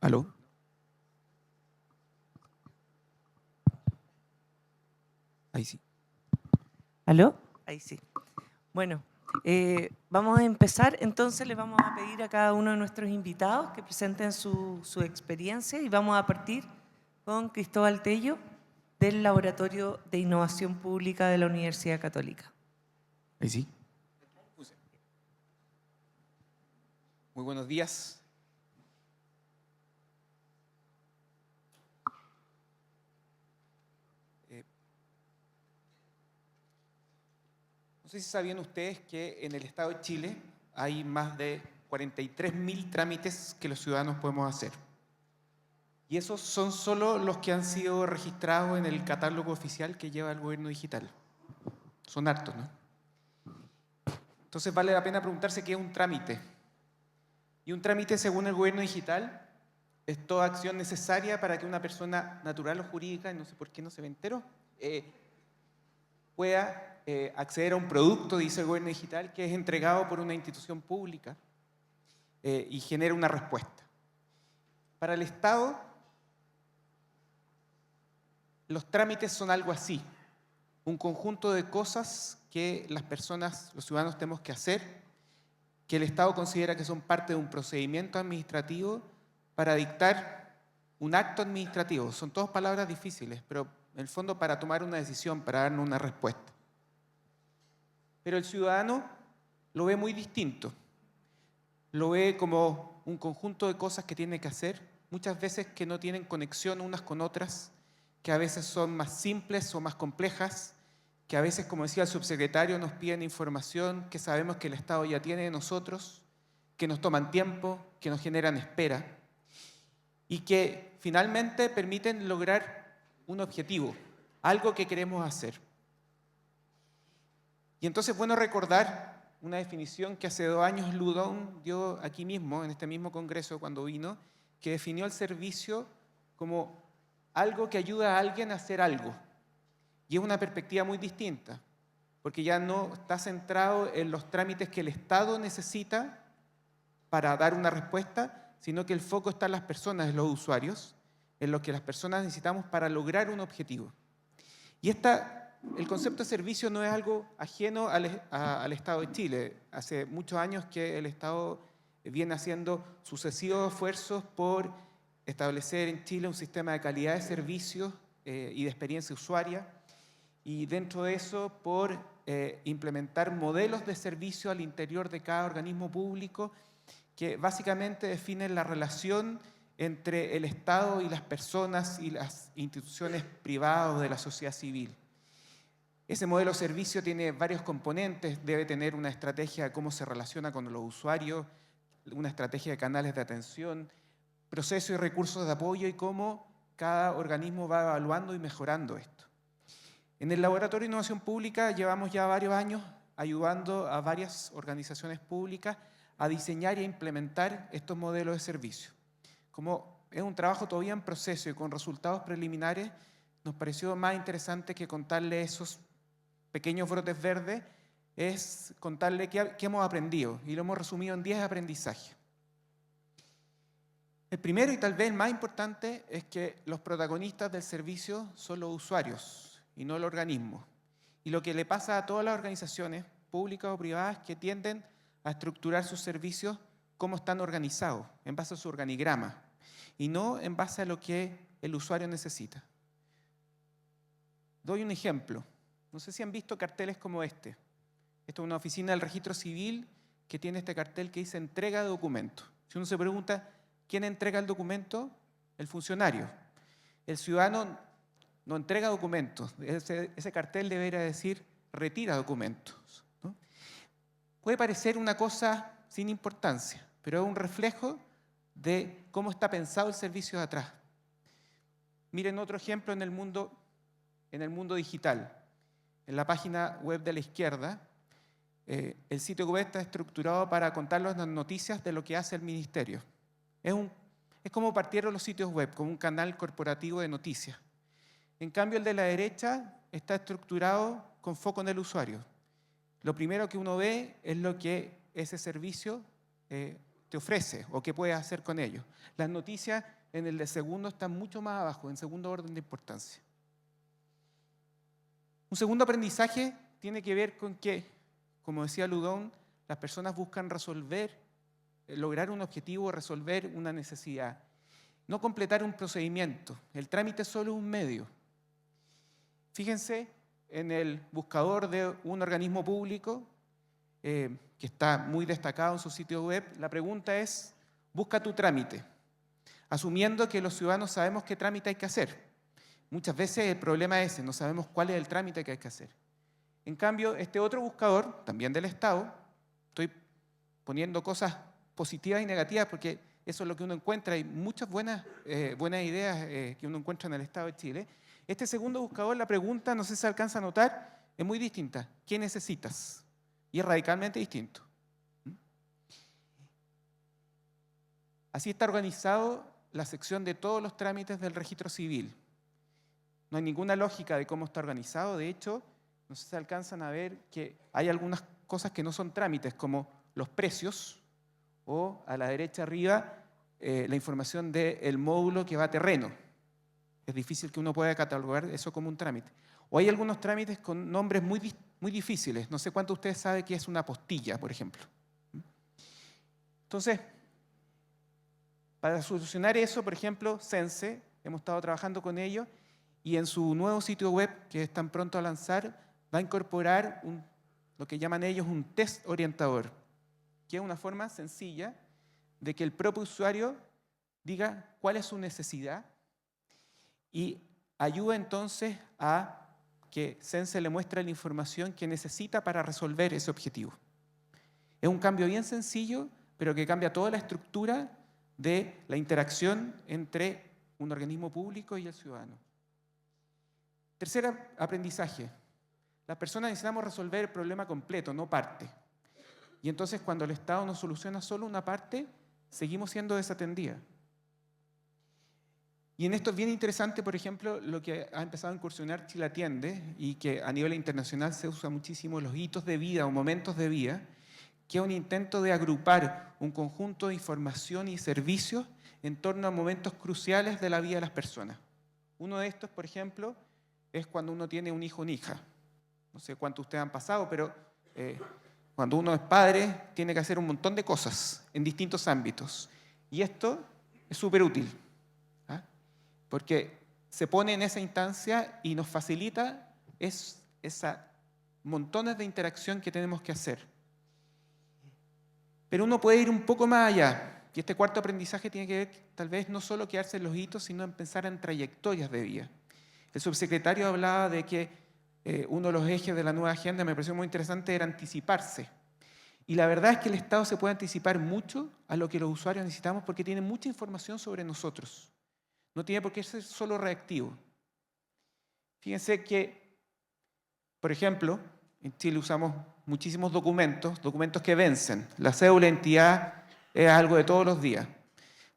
¿Aló? Ahí sí. ¿Aló? Ahí sí. Bueno, vamos a empezar. Entonces le vamos a pedir a cada uno de nuestros invitados que presenten su experiencia y vamos a partir con Cristóbal Tello del Laboratorio de Innovación Pública de la Universidad Católica. Ahí sí. Muy buenos días. No sé si sabían ustedes que en el Estado de Chile hay más de 43.000 trámites que los ciudadanos podemos hacer. Y esos son solo los que han sido registrados en el catálogo oficial que lleva el gobierno digital. Son hartos, ¿no? Entonces vale la pena preguntarse qué es un trámite. Y un trámite, según el gobierno digital, es toda acción necesaria para que una persona natural o jurídica, y no sé por qué no se me enteró, pueda acceder a un producto, dice el gobierno digital, que es entregado por una institución pública y genera una respuesta. Para el Estado, los trámites son algo así, un conjunto de cosas que las personas, los ciudadanos, tenemos que hacer, que el Estado considera que son parte de un procedimiento administrativo para dictar un acto administrativo. Son todas palabras difíciles, pero en el fondo para tomar una decisión, para darnos una respuesta. Pero el ciudadano lo ve muy distinto. Lo ve como un conjunto de cosas que tiene que hacer, muchas veces que no tienen conexión unas con otras, que a veces son más simples o más complejas, que a veces, como decía el subsecretario, nos piden información que sabemos que el Estado ya tiene de nosotros, que nos toman tiempo, que nos generan espera y que finalmente permiten lograr un objetivo, algo que queremos hacer. Y entonces es bueno recordar una definición que hace 2 años Loudon dio aquí mismo, en este mismo congreso cuando vino, que definió el servicio como algo que ayuda a alguien a hacer algo. Y es una perspectiva muy distinta, porque ya no está centrado en los trámites que el Estado necesita para dar una respuesta, sino que el foco está en las personas, en los usuarios, en lo que las personas necesitamos para lograr un objetivo. Y el concepto de servicio no es algo ajeno al Estado de Chile. Hace muchos años que el Estado viene haciendo sucesivos esfuerzos por establecer en Chile un sistema de calidad de servicios y de experiencia usuaria, y dentro de eso por implementar modelos de servicio al interior de cada organismo público que básicamente definen la relación entre el Estado y las personas y las instituciones privadas de la sociedad civil. Ese modelo de servicio tiene varios componentes, debe tener una estrategia de cómo se relaciona con los usuarios, una estrategia de canales de atención, procesos y recursos de apoyo y cómo cada organismo va evaluando y mejorando esto. En el Laboratorio de Innovación Pública llevamos ya varios años ayudando a varias organizaciones públicas a diseñar e implementar estos modelos de servicio. Como es un trabajo todavía en proceso y con resultados preliminares, nos pareció más interesante que contarle esos pequeños brotes verdes, es contarle qué hemos aprendido, y lo hemos resumido en 10 aprendizajes. El primero y tal vez el más importante es que los protagonistas del servicio son los usuarios y no el organismo. Y lo que le pasa a todas las organizaciones, públicas o privadas, que tienden a estructurar sus servicios como están organizados, en base a su organigrama, y no en base a lo que el usuario necesita. Doy un ejemplo. No sé si han visto carteles como este. Esto es una oficina del registro civil que tiene este cartel que dice entrega de documentos. Si uno se pregunta, ¿quién entrega el documento? El funcionario. El ciudadano no entrega documentos. Ese cartel debería decir retira documentos, ¿no? Puede parecer una cosa sin importancia, pero es un reflejo de cómo está pensado el servicio de atrás. Miren otro ejemplo en el mundo digital. En la página web de la izquierda, el sitio web está estructurado para contarles las noticias de lo que hace el ministerio. Es como partieron los sitios web, como un canal corporativo de noticias. En cambio, el de la derecha está estructurado con foco en el usuario. Lo primero que uno ve es lo que ese servicio te ofrece o qué puedes hacer con ello. Las noticias en el de segundo está mucho más abajo, en segundo orden de importancia. Un segundo aprendizaje tiene que ver con que, como decía Ludón, las personas buscan resolver, lograr un objetivo, resolver una necesidad, no completar un procedimiento. El trámite es solo un medio. Fíjense en el buscador de un organismo público, que está muy destacado en su sitio web, la pregunta es, busca tu trámite, asumiendo que los ciudadanos sabemos qué trámite hay que hacer. Muchas veces el problema es ese, no sabemos cuál es el trámite que hay que hacer. En cambio, este otro buscador, también del Estado, estoy poniendo cosas positivas y negativas porque eso es lo que uno encuentra, hay muchas buenas ideas que uno encuentra en el Estado de Chile. Este segundo buscador, la pregunta, no sé si se alcanza a notar, es muy distinta. ¿Qué necesitas? Y es radicalmente distinto. Así está organizado la sección de todos los trámites del registro civil. No hay ninguna lógica de cómo está organizado. De hecho, no sé si se alcanzan a ver que hay algunas cosas que no son trámites, como los precios, o a la derecha arriba, la información del módulo que va a terreno. Es difícil que uno pueda catalogar eso como un trámite. O hay algunos trámites con nombres muy difíciles. No sé cuánto de ustedes saben qué es una apostilla, por ejemplo. Entonces, para solucionar eso, por ejemplo, Sense, hemos estado trabajando con ellos, y en su nuevo sitio web, que están pronto a lanzar, va a incorporar lo que llaman ellos un test orientador, que es una forma sencilla de que el propio usuario diga cuál es su necesidad y ayuda entonces a que Sense le muestre la información que necesita para resolver ese objetivo. Es un cambio bien sencillo, pero que cambia toda la estructura de la interacción entre un organismo público y el ciudadano. Tercer aprendizaje. Las personas necesitamos resolver el problema completo, no parte. Y entonces cuando el Estado nos soluciona solo una parte, seguimos siendo desatendidas. Y en esto es bien interesante, por ejemplo, lo que ha empezado a incursionar Chile Atiende y que a nivel internacional se usa muchísimo, los hitos de vida o momentos de vida, que es un intento de agrupar un conjunto de información y servicios en torno a momentos cruciales de la vida de las personas. Uno de estos, por ejemplo, es cuando uno tiene un hijo o una hija. No sé cuántos ustedes han pasado, pero cuando uno es padre tiene que hacer un montón de cosas en distintos ámbitos. Y esto es súper útil, porque se pone en esa instancia y nos facilita esas montones de interacción que tenemos que hacer. Pero uno puede ir un poco más allá. Y este cuarto aprendizaje tiene que ver, tal vez, no solo quedarse en los hitos, sino en pensar en trayectorias de vida. El subsecretario hablaba de que uno de los ejes de la nueva agenda, me pareció muy interesante, era anticiparse. Y la verdad es que el Estado se puede anticipar mucho a lo que los usuarios necesitamos porque tiene mucha información sobre nosotros. No tiene por qué ser solo reactivo. Fíjense que, por ejemplo, en Chile usamos muchísimos documentos que vencen. La cédula de identidad es algo de todos los días.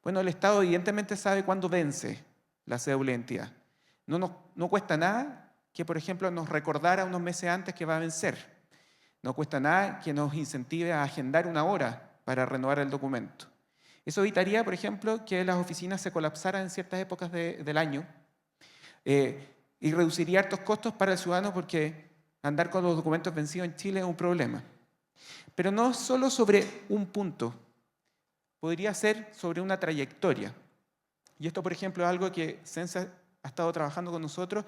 Bueno, el Estado evidentemente sabe cuándo vence la cédula de identidad. No cuesta nada que, por ejemplo, nos recordara unos meses antes que va a vencer. No cuesta nada que nos incentive a agendar una hora para renovar el documento. Eso evitaría, por ejemplo, que las oficinas se colapsaran en ciertas épocas del año y reduciría hartos costos para el ciudadano porque andar con los documentos vencidos en Chile es un problema. Pero no solo sobre un punto, podría ser sobre una trayectoria. Y esto, por ejemplo, es algo que Sense ha estado trabajando con nosotros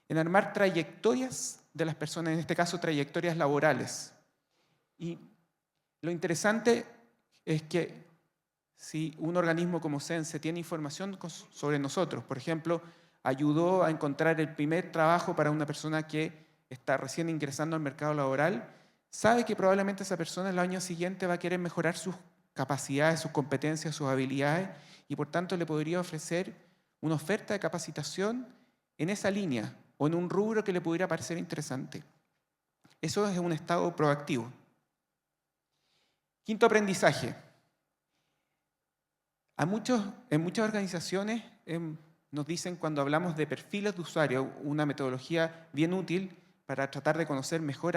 en armar trayectorias de las personas, en este caso trayectorias laborales. Y lo interesante es que si un organismo como Sense tiene información sobre nosotros, por ejemplo, ayudó a encontrar el primer trabajo para una persona que está recién ingresando al mercado laboral, sabe que probablemente esa persona el año siguiente va a querer mejorar sus capacidades, sus competencias, sus habilidades, y por tanto le podría ofrecer una oferta de capacitación en esa línea o en un rubro que le pudiera parecer interesante. Eso es un estado proactivo. Quinto aprendizaje. En muchas organizaciones nos dicen, cuando hablamos de perfiles de usuario, una metodología bien útil para tratar de conocer mejor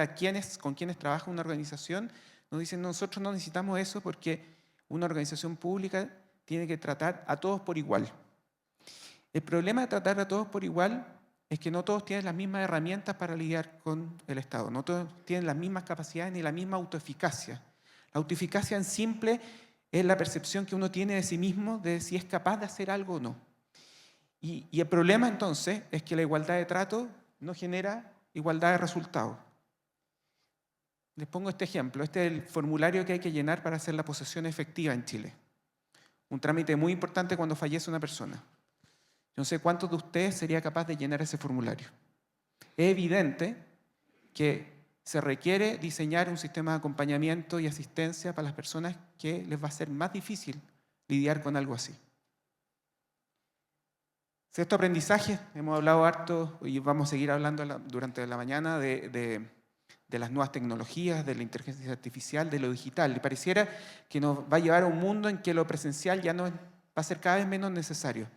con quienes trabaja una organización, nos dicen, nosotros no necesitamos eso porque una organización pública tiene que tratar a todos por igual. El problema de tratar a todos por igual es que no todos tienen las mismas herramientas para lidiar con el Estado, no todos tienen las mismas capacidades ni la misma autoeficacia. La autoeficacia en simple es la percepción que uno tiene de sí mismo de si es capaz de hacer algo o no. Y el problema entonces es que la igualdad de trato no genera igualdad de resultados. Les pongo este ejemplo. Este es el formulario que hay que llenar para hacer la posesión efectiva en Chile. Un trámite muy importante cuando fallece una persona. Yo no sé cuántos de ustedes sería capaz de llenar ese formulario. Es evidente que se requiere diseñar un sistema de acompañamiento y asistencia para las personas que les va a ser más difícil lidiar con algo así. Sexto aprendizaje, hemos hablado harto y vamos a seguir hablando durante la mañana de las nuevas tecnologías, de la inteligencia artificial, de lo digital. Y pareciera que nos va a llevar a un mundo en que lo presencial ya no va a ser cada vez menos necesario.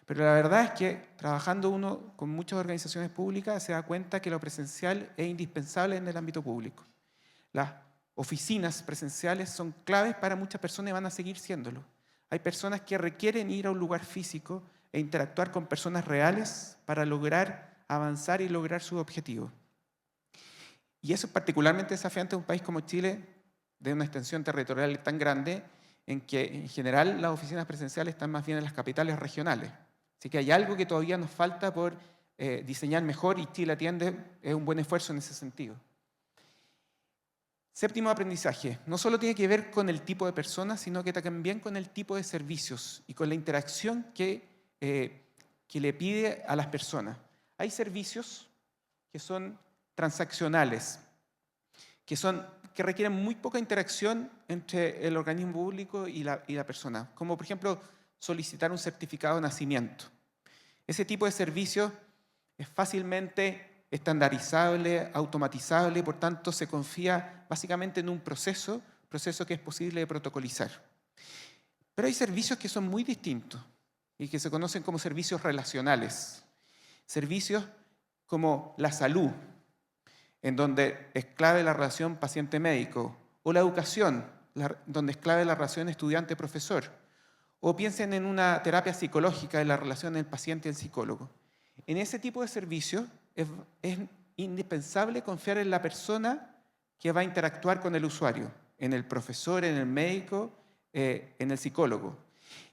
Pero la verdad es que trabajando uno con muchas organizaciones públicas se da cuenta que lo presencial es indispensable en el ámbito público. Las oficinas presenciales son claves para muchas personas y van a seguir siéndolo. Hay personas que requieren ir a un lugar físico e interactuar con personas reales para lograr avanzar y lograr sus objetivos. Y eso es particularmente desafiante en un país como Chile, de una extensión territorial tan grande, en que en general las oficinas presenciales están más bien en las capitales regionales. Así que hay algo que todavía nos falta por diseñar mejor y Chile Atiende es un buen esfuerzo en ese sentido. Séptimo aprendizaje, no solo tiene que ver con el tipo de personas, sino que también con el tipo de servicios y con la interacción que le pide a las personas. Hay servicios que son transaccionales, que requieren muy poca interacción entre el organismo público y la persona, como por ejemplo solicitar un certificado de nacimiento. Ese tipo de servicio es fácilmente estandarizable, automatizable, por tanto se confía básicamente en un proceso que es posible de protocolizar. Pero hay servicios que son muy distintos y que se conocen como servicios relacionales. Servicios como la salud, en donde es clave la relación paciente-médico, o la educación, donde es clave la relación estudiante-profesor, o piensen en una terapia psicológica de la relación del paciente y el psicólogo. En ese tipo de servicios es indispensable confiar en la persona que va a interactuar con el usuario, en el profesor, en el médico, en el psicólogo.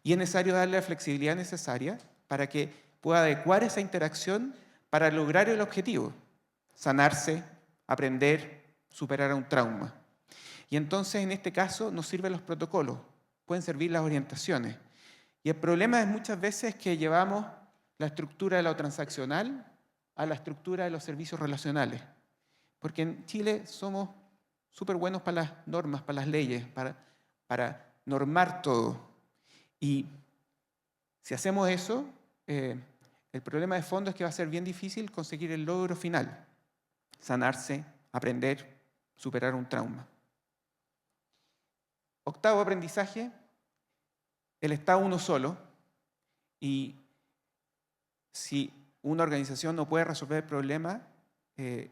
Y es necesario darle la flexibilidad necesaria para que pueda adecuar esa interacción para lograr el objetivo, sanarse, aprender, superar un trauma. Y entonces, en este caso, nos sirven los protocolos, pueden servir las orientaciones. Y el problema es muchas veces que llevamos la estructura de lo transaccional a la estructura de los servicios relacionales. Porque en Chile somos súper buenos para las normas, para las leyes, para normar todo. Y si hacemos eso, el problema de fondo es que va a ser bien difícil conseguir el logro final. Sanarse, aprender, superar un trauma. Octavo aprendizaje, el Estado uno solo, y si una organización no puede resolver el problema, es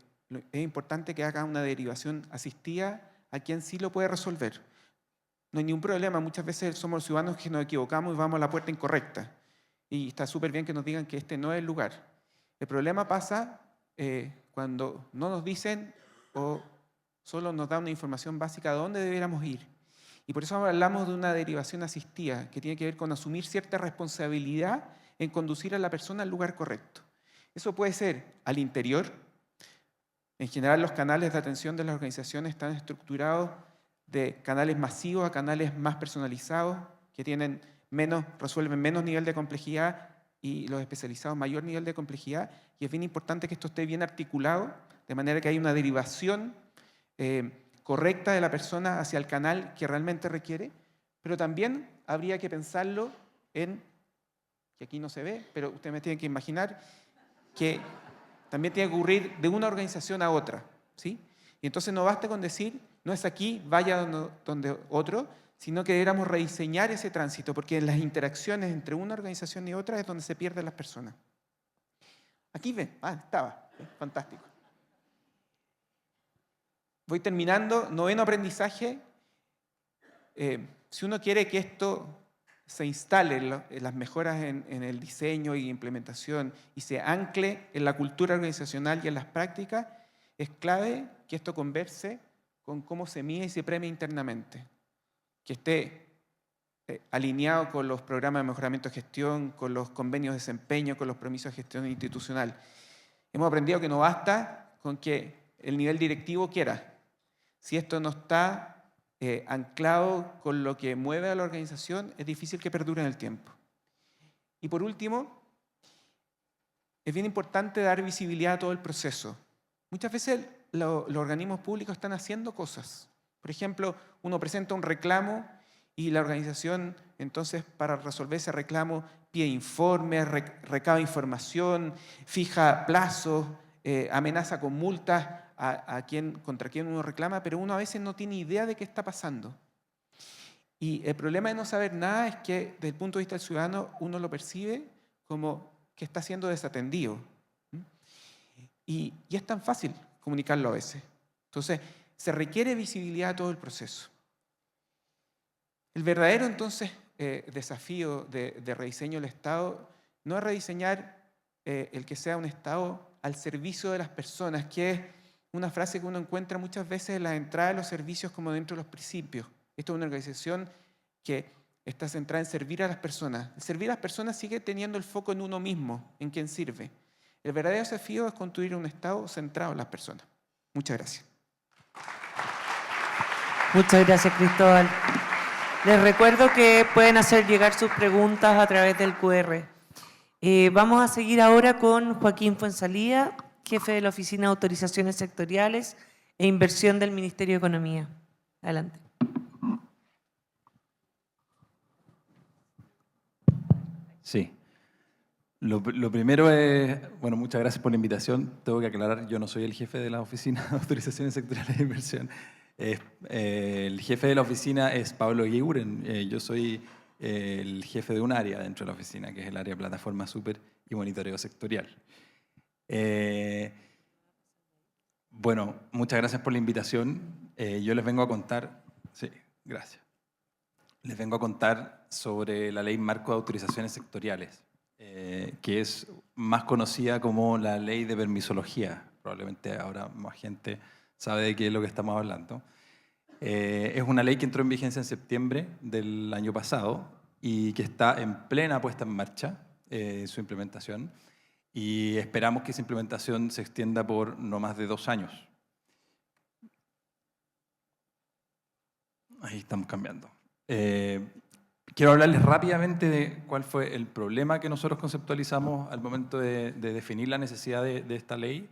importante que haga una derivación asistida a quien sí lo puede resolver. No hay ningún problema, muchas veces somos ciudadanos que nos equivocamos y vamos a la puerta incorrecta. Y está súper bien que nos digan que este no es el lugar. El problema pasa cuando no nos dicen o solo nos dan una información básica de dónde deberíamos ir. Y por eso hablamos de una derivación asistida, que tiene que ver con asumir cierta responsabilidad en conducir a la persona al lugar correcto. Eso puede ser al interior. En general, los canales de atención de las organizaciones están estructurados de canales masivos a canales más personalizados, que resuelven menos nivel de complejidad y los especializados mayor nivel de complejidad. Y es bien importante que esto esté bien articulado, de manera que haya una derivación correcta de la persona hacia el canal que realmente requiere, pero también habría que pensarlo en, que aquí no se ve, pero ustedes me tienen que imaginar, que también tiene que ocurrir de una organización a otra, ¿sí? Y entonces no basta con decir, no es aquí, vaya donde otro, sino que deberíamos rediseñar ese tránsito, porque en las interacciones entre una organización y otra es donde se pierden las personas. Aquí ven, estaba, fantástico. Voy terminando, noveno aprendizaje. Si uno quiere que esto se instalen las mejoras en el diseño y implementación y se ancle en la cultura organizacional y en las prácticas, es clave que esto converse con cómo se mide y se premia internamente, que esté alineado con los programas de mejoramiento de gestión, con los convenios de desempeño, con los permisos de gestión institucional. Hemos aprendido que no basta con que el nivel directivo quiera. Si esto no está anclado con lo que mueve a la organización, es difícil que perdure en el tiempo. Y por último, es bien importante dar visibilidad a todo el proceso. Muchas veces los organismos públicos están haciendo cosas. Por ejemplo, uno presenta un reclamo y la organización, entonces, para resolver ese reclamo, pide informes, recaba información, fija plazos, amenaza con multas contra quien uno reclama, pero uno a veces no tiene idea de qué está pasando. Y el problema de no saber nada es que, desde el punto de vista del ciudadano, uno lo percibe como que está siendo desatendido. Y es tan fácil comunicarlo a veces. Entonces, se requiere visibilidad a todo el proceso. El verdadero, entonces, desafío de rediseño del Estado no es rediseñar el que sea un Estado al servicio de las personas, que es una frase que uno encuentra muchas veces en la entrada de los servicios como dentro de los principios. Esto es una organización que está centrada en servir a las personas. El servir a las personas sigue teniendo el foco en uno mismo, en quien sirve. El verdadero desafío es construir un Estado centrado en las personas. Muchas gracias. Muchas gracias, Cristóbal. Les recuerdo que pueden hacer llegar sus preguntas a través del QR. Vamos a seguir ahora con Joaquín Fuenzalía, jefe de la Oficina de Autorizaciones Sectoriales e Inversión del Ministerio de Economía. Adelante. Sí. Lo primero es, bueno, muchas gracias por la invitación. Tengo que aclarar, yo no soy el jefe de la Oficina de Autorizaciones Sectoriales de Inversión. El jefe de la oficina es Pablo Eguiguren. Yo soy el jefe de un área dentro de la oficina, que es el área de plataforma super y monitoreo sectorial. Bueno, muchas gracias por la invitación. Yo les vengo a contar, sí, gracias. Les vengo a contar sobre la Ley Marco de Autorizaciones Sectoriales, que es más conocida como la Ley de Permisología. Probablemente ahora más gente sabe de qué es lo que estamos hablando. Es una ley que entró en vigencia en septiembre del año pasado y que está en plena puesta en marcha su implementación, y esperamos que esa implementación se extienda por no más de 2 años. Ahí estamos cambiando. Quiero hablarles rápidamente de cuál fue el problema que nosotros conceptualizamos al momento de definir la necesidad de esta ley,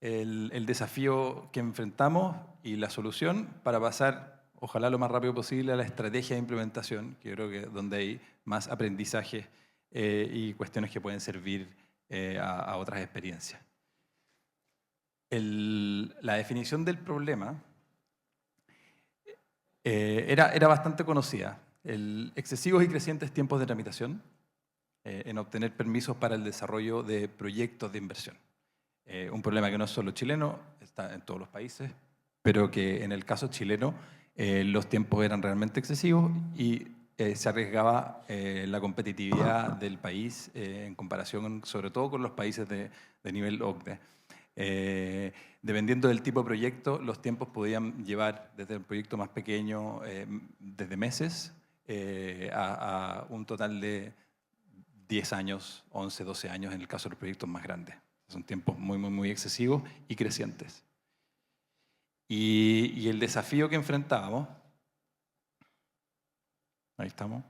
el desafío que enfrentamos y la solución, para pasar, ojalá lo más rápido posible, a la estrategia de implementación, que yo creo que es donde hay más aprendizaje y cuestiones que pueden servir a otras experiencias. La definición del problema era bastante conocida. Excesivos y crecientes tiempos de tramitación en obtener permisos para el desarrollo de proyectos de inversión. Un problema que no es solo chileno, está en todos los países, pero que en el caso chileno los tiempos eran realmente excesivos y se arriesgaba la competitividad del país en comparación, sobre todo, con los países de nivel OCDE. Dependiendo del tipo de proyecto, los tiempos podían llevar desde el proyecto más pequeño, desde meses, a un total de 10 años, 11, 12 años en el caso de los proyectos más grandes. Son tiempos muy excesivos y crecientes. Y el desafío que enfrentábamos, ahí estamos,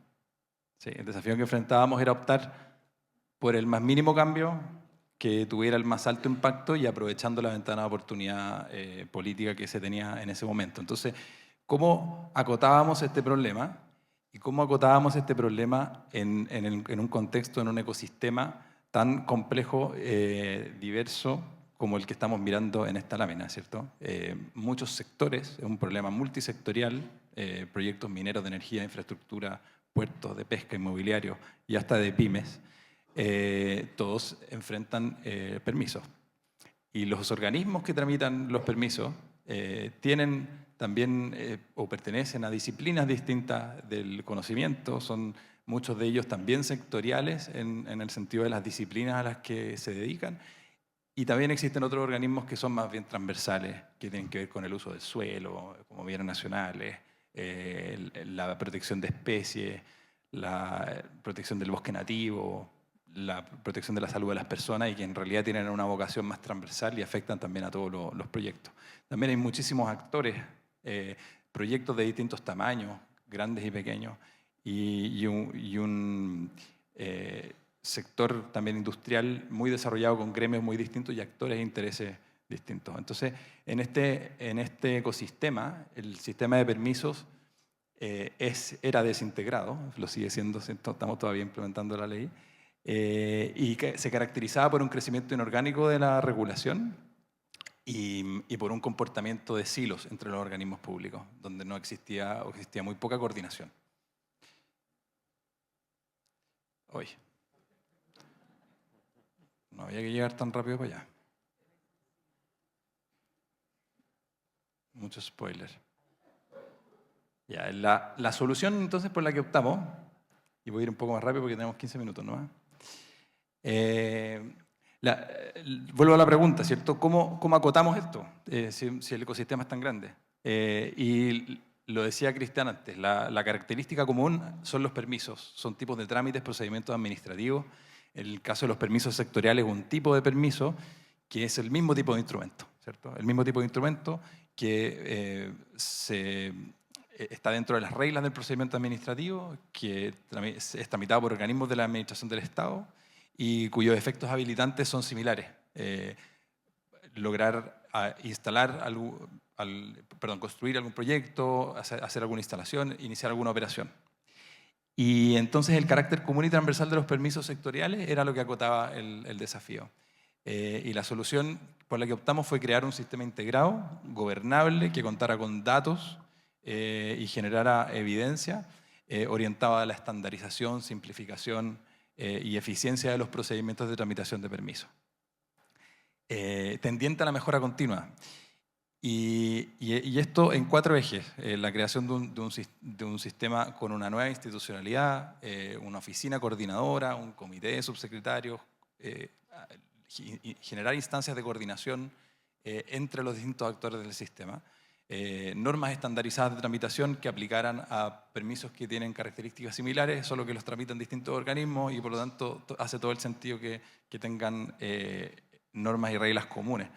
sí, el desafío que enfrentábamos era optar por el más mínimo cambio que tuviera el más alto impacto y aprovechando la ventana de oportunidad política que se tenía en ese momento. Entonces, ¿cómo acotábamos este problema? Y cómo acotábamos este problema en un contexto, en un ecosistema tan complejo, diverso, como el que estamos mirando en esta lámina, ¿cierto? Muchos sectores, es un problema multisectorial, proyectos mineros de energía, infraestructura, puertos, de pesca, inmobiliario y hasta de pymes, todos enfrentan permisos. Y los organismos que tramitan los permisos tienen también o pertenecen a disciplinas distintas del conocimiento, son muchos de ellos también sectoriales en el sentido de las disciplinas a las que se dedican. Y también existen otros organismos que son más bien transversales, que tienen que ver con el uso del suelo, como bienes nacionales, la protección de especies, la protección del bosque nativo, la protección de la salud de las personas, y que en realidad tienen una vocación más transversal y afectan también a todos los proyectos. También hay muchísimos actores, proyectos de distintos tamaños, grandes y pequeños, y un sector también industrial muy desarrollado con gremios muy distintos y actores e intereses distintos. Entonces, en este ecosistema, el sistema de permisos era desintegrado, lo sigue siendo, estamos todavía implementando la ley, y que se caracterizaba por un crecimiento inorgánico de la regulación y por un comportamiento de silos entre los organismos públicos, donde no existía o existía muy poca coordinación. Hoy. No había que llegar tan rápido para allá. Muchos spoilers. Ya, la solución entonces por la que optamos, y voy a ir un poco más rápido porque tenemos 15 minutos nomás. Vuelvo a la pregunta, ¿cierto? ¿Cómo acotamos esto? Si el ecosistema es tan grande. Y lo decía Cristian antes, la característica común son los permisos, son tipos de trámites, procedimientos administrativos. En el caso de los permisos sectoriales, un tipo de permiso que es el mismo tipo de instrumento, ¿cierto? El mismo tipo de instrumento que está dentro de las reglas del procedimiento administrativo, que es tramitado por organismos de la Administración del Estado y cuyos efectos habilitantes son similares. Lograr construir algún proyecto, hacer alguna instalación, iniciar alguna operación. Y entonces el carácter común y transversal de los permisos sectoriales era lo que acotaba el desafío. Y la solución por la que optamos fue crear un sistema integrado, gobernable, que contara con datos y generara evidencia, orientado a la estandarización, simplificación y eficiencia de los procedimientos de tramitación de permisos. Tendiente a la mejora continua. Y esto en 4 ejes: la creación de un sistema con una nueva institucionalidad, una oficina coordinadora, un comité de subsecretarios, generar instancias de coordinación entre los distintos actores del sistema, normas estandarizadas de tramitación que aplicaran a permisos que tienen características similares, solo que los tramitan distintos organismos, y por lo tanto hace todo el sentido que tengan normas y reglas comunes.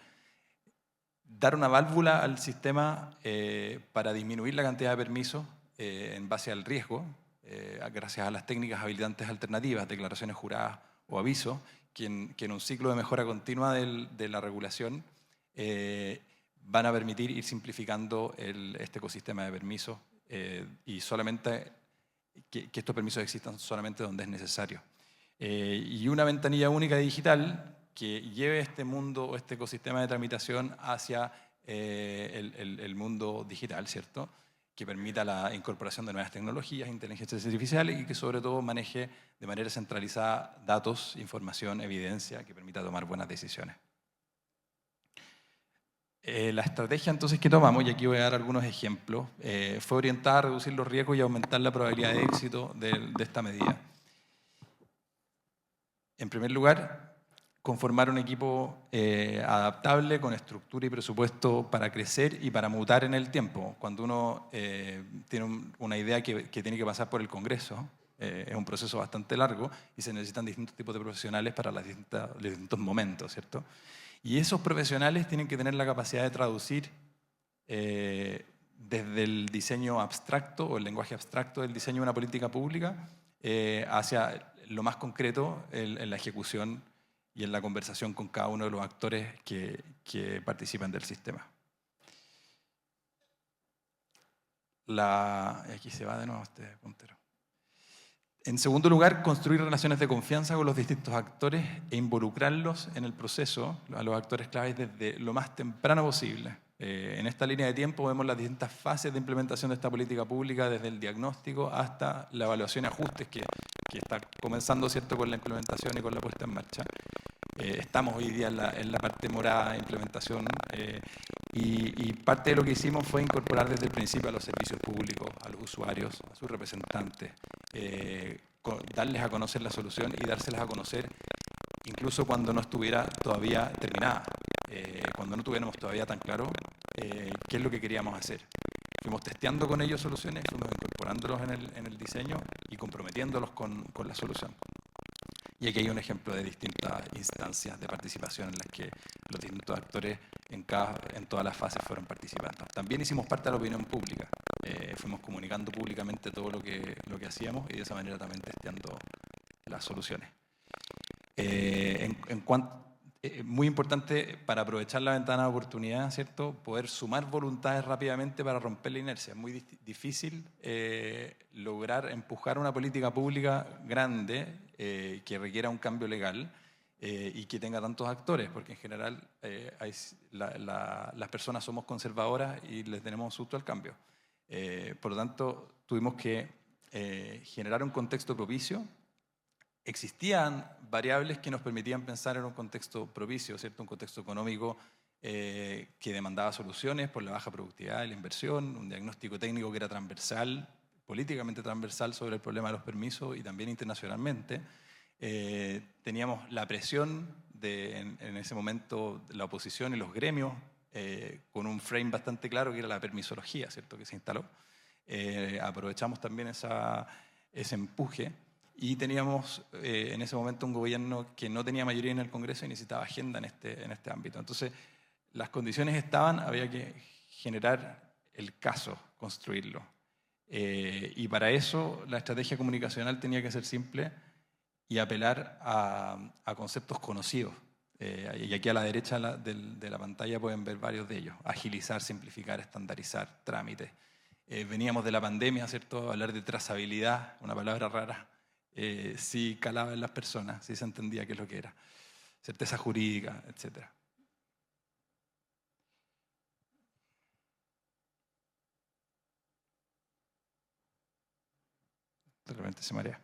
Dar una válvula al sistema para disminuir la cantidad de permisos en base al riesgo, gracias a las técnicas habilitantes alternativas, declaraciones juradas o avisos, que en un ciclo de mejora continua de la regulación van a permitir ir simplificando este ecosistema de permisos y solamente que estos permisos existan solamente donde es necesario. Y una ventanilla única digital que lleve este mundo o este ecosistema de tramitación hacia el mundo digital, ¿cierto? Que permita la incorporación de nuevas tecnologías, inteligencia artificial, y que sobre todo maneje de manera centralizada datos, información, evidencia, que permita tomar buenas decisiones. La estrategia entonces que tomamos, y aquí voy a dar algunos ejemplos, fue orientada a reducir los riesgos y aumentar la probabilidad de éxito de esta medida. En primer lugar, conformar un equipo adaptable, con estructura y presupuesto para crecer y para mutar en el tiempo. Cuando uno tiene una idea que tiene que pasar por el Congreso, es un proceso bastante largo y se necesitan distintos tipos de profesionales para los distintos momentos, ¿cierto? Y esos profesionales tienen que tener la capacidad de traducir desde el diseño abstracto o el lenguaje abstracto del diseño de una política pública hacia lo más concreto en la ejecución y en la conversación con cada uno de los actores que participan del sistema. Aquí se va de nuevo este puntero. En segundo lugar, construir relaciones de confianza con los distintos actores e involucrarlos en el proceso, a los actores claves, desde lo más temprano posible. En esta línea de tiempo vemos las distintas fases de implementación de esta política pública, desde el diagnóstico hasta la evaluación y ajustes, que está comenzando, ¿cierto?, con la implementación y con la puesta en marcha. Estamos hoy día en la parte morada de implementación, y parte de lo que hicimos fue incorporar desde el principio a los servicios públicos, a los usuarios, a sus representantes, darles a conocer la solución y dárselas a conocer incluso cuando no estuviera todavía terminada, cuando no tuviéramos todavía tan claro qué es lo que queríamos hacer. Fuimos testeando con ellos soluciones, fuimos incorporándolos en el diseño y comprometiéndolos con la solución. Y aquí hay un ejemplo de distintas instancias de participación en las que los distintos actores en todas las fases fueron participando. También hicimos parte de la opinión pública. Fuimos comunicando públicamente todo lo que hacíamos y de esa manera también testeando las soluciones. Muy importante para aprovechar la ventana de oportunidad, ¿cierto? Poder sumar voluntades rápidamente para romper la inercia. Es muy difícil lograr empujar una política pública grande que requiera un cambio legal y que tenga tantos actores, porque en general las personas somos conservadoras y les tenemos susto al cambio. Por lo tanto, tuvimos que generar un contexto propicio. Existían variables que nos permitían pensar en un contexto propicio, ¿cierto? Un contexto económico que demandaba soluciones por la baja productividad de la inversión, un diagnóstico técnico que era transversal, políticamente transversal sobre el problema de los permisos y también internacionalmente. Teníamos la presión en ese momento de la oposición y los gremios con un frame bastante claro que era la permisología, ¿cierto? Que se instaló. Aprovechamos también ese empuje. Y teníamos en ese momento un gobierno que no tenía mayoría en el Congreso y necesitaba agenda en este ámbito. Entonces, las condiciones estaban, había que generar el caso, construirlo. Y para eso la estrategia comunicacional tenía que ser simple y apelar a conceptos conocidos. Y aquí a la derecha de la pantalla pueden ver varios de ellos. Agilizar, simplificar, estandarizar, trámites. Veníamos de la pandemia, ¿cierto? Hablar de trazabilidad, una palabra rara. Sí calaba en las personas, sí se entendía qué es lo que era. Certeza jurídica, etc. De repente se marea.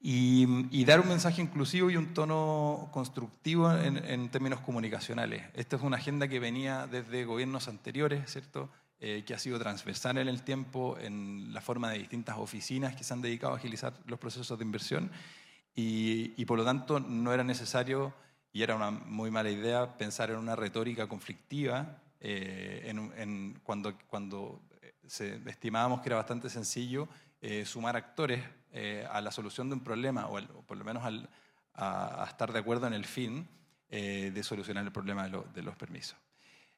Y dar un mensaje inclusivo y un tono constructivo en términos comunicacionales. Esta es una agenda que venía desde gobiernos anteriores, ¿cierto? Que ha sido transversal en el tiempo, en la forma de distintas oficinas que se han dedicado a agilizar los procesos de inversión y por lo tanto no era necesario, y era una muy mala idea, pensar en una retórica conflictiva cuando estimábamos que era bastante sencillo sumar actores a la solución de un problema o por lo menos a estar de acuerdo en el fin de solucionar el problema de los permisos.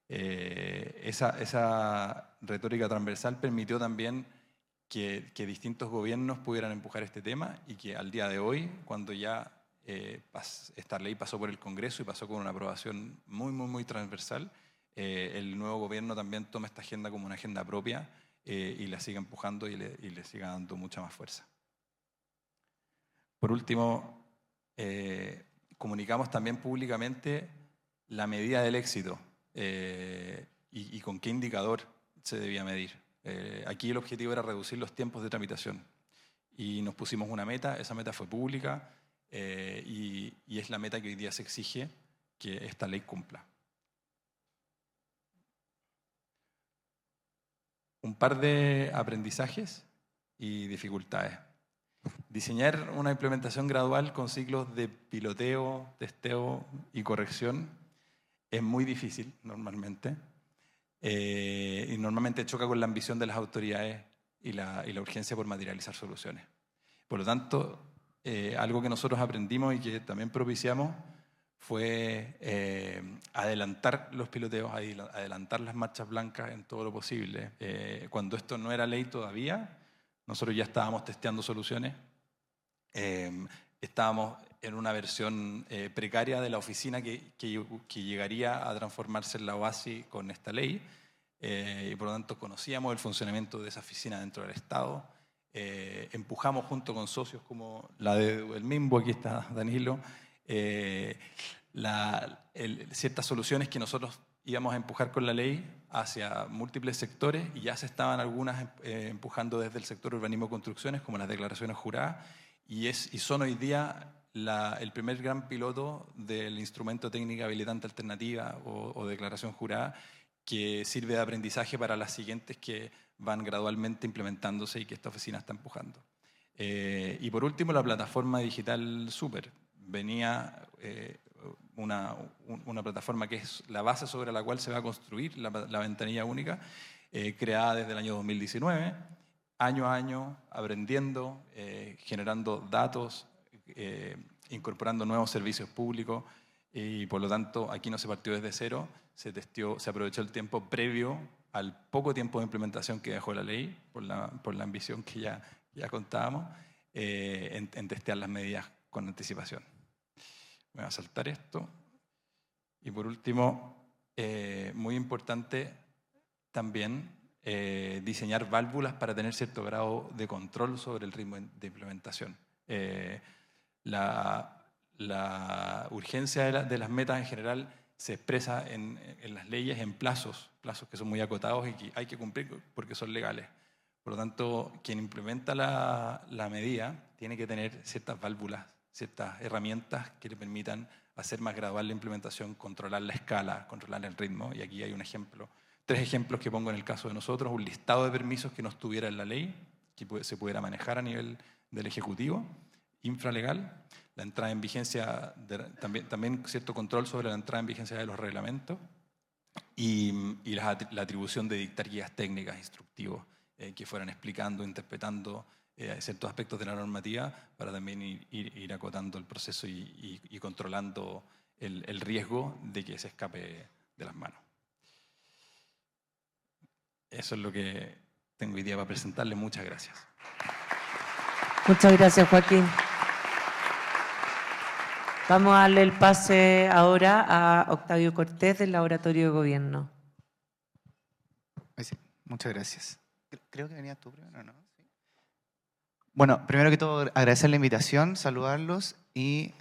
Esa retórica transversal permitió también que distintos gobiernos pudieran empujar este tema y que al día de hoy, cuando ya esta ley pasó por el Congreso y pasó con una aprobación muy, muy, muy transversal, el nuevo gobierno también toma esta agenda como una agenda propia y la siga empujando y le siga dando mucha más fuerza. Por último, comunicamos también públicamente la medida del éxito. Y con qué indicador se debía medir. Aquí el objetivo era reducir los tiempos de tramitación y nos pusimos una meta, esa meta fue pública y es la meta que hoy día se exige que esta ley cumpla. Un par de aprendizajes y dificultades. Diseñar una implementación gradual con ciclos de piloteo, testeo y corrección es muy difícil normalmente y normalmente choca con la ambición de las autoridades y la urgencia por materializar soluciones. Por lo tanto, algo que nosotros aprendimos y que también propiciamos fue adelantar los piloteos, adelantar las marchas blancas en todo lo posible. Cuando esto no era ley todavía, nosotros ya estábamos testeando soluciones, estábamos en una versión precaria de la oficina que llegaría a transformarse en la OASI con esta ley y por lo tanto conocíamos el funcionamiento de esa oficina dentro del Estado. Empujamos junto con socios como la del MIMBO, aquí está Danilo, ciertas soluciones que nosotros íbamos a empujar con la ley hacia múltiples sectores y ya se estaban algunas empujando desde el sector urbanismo y construcciones como las declaraciones juradas y son hoy día el primer gran piloto del instrumento técnica habilitante alternativa o declaración jurada que sirve de aprendizaje para las siguientes que van gradualmente implementándose y que esta oficina está empujando. Y por último, la plataforma digital Super. Venía una plataforma que es la base sobre la cual se va a construir la ventanilla única, creada desde el año 2019, año a año, aprendiendo, generando datos, incorporando nuevos servicios públicos, y por lo tanto aquí no se partió desde cero, se testeó, se aprovechó el tiempo previo al poco tiempo de implementación que dejó la ley, por la ambición que ya contábamos, en testear las medidas con anticipación. Voy a saltar esto. Y por último, muy importante también diseñar válvulas para tener cierto grado de control sobre el ritmo de implementación. La urgencia de las metas en general se expresa en las leyes en plazos que son muy acotados y que hay que cumplir porque son legales. Por lo tanto, quien implementa la medida tiene que tener ciertas válvulas, ciertas herramientas que le permitan hacer más gradual la implementación, controlar la escala, controlar el ritmo. Y aquí hay un ejemplo, 3 ejemplos que pongo en el caso de nosotros: un listado de permisos que no estuviera en la ley, que se pudiera manejar a nivel del Ejecutivo, infralegal, la entrada en vigencia, también cierto control sobre la entrada en vigencia de los reglamentos, y la atribución de dictar guías técnicas, instructivos, que fueran explicando, interpretando ciertos aspectos de la normativa para también ir acotando el proceso y controlando el riesgo de que se escape de las manos. Eso es lo que tengo hoy día para presentarles. Muchas gracias. Muchas gracias, Joaquín. Vamos a darle el pase ahora a Octavio Cortés del Laboratorio de Gobierno. Sí, muchas gracias. Creo que venías tú primero, ¿no? Sí. Bueno, primero que todo, agradecer la invitación, saludarlos y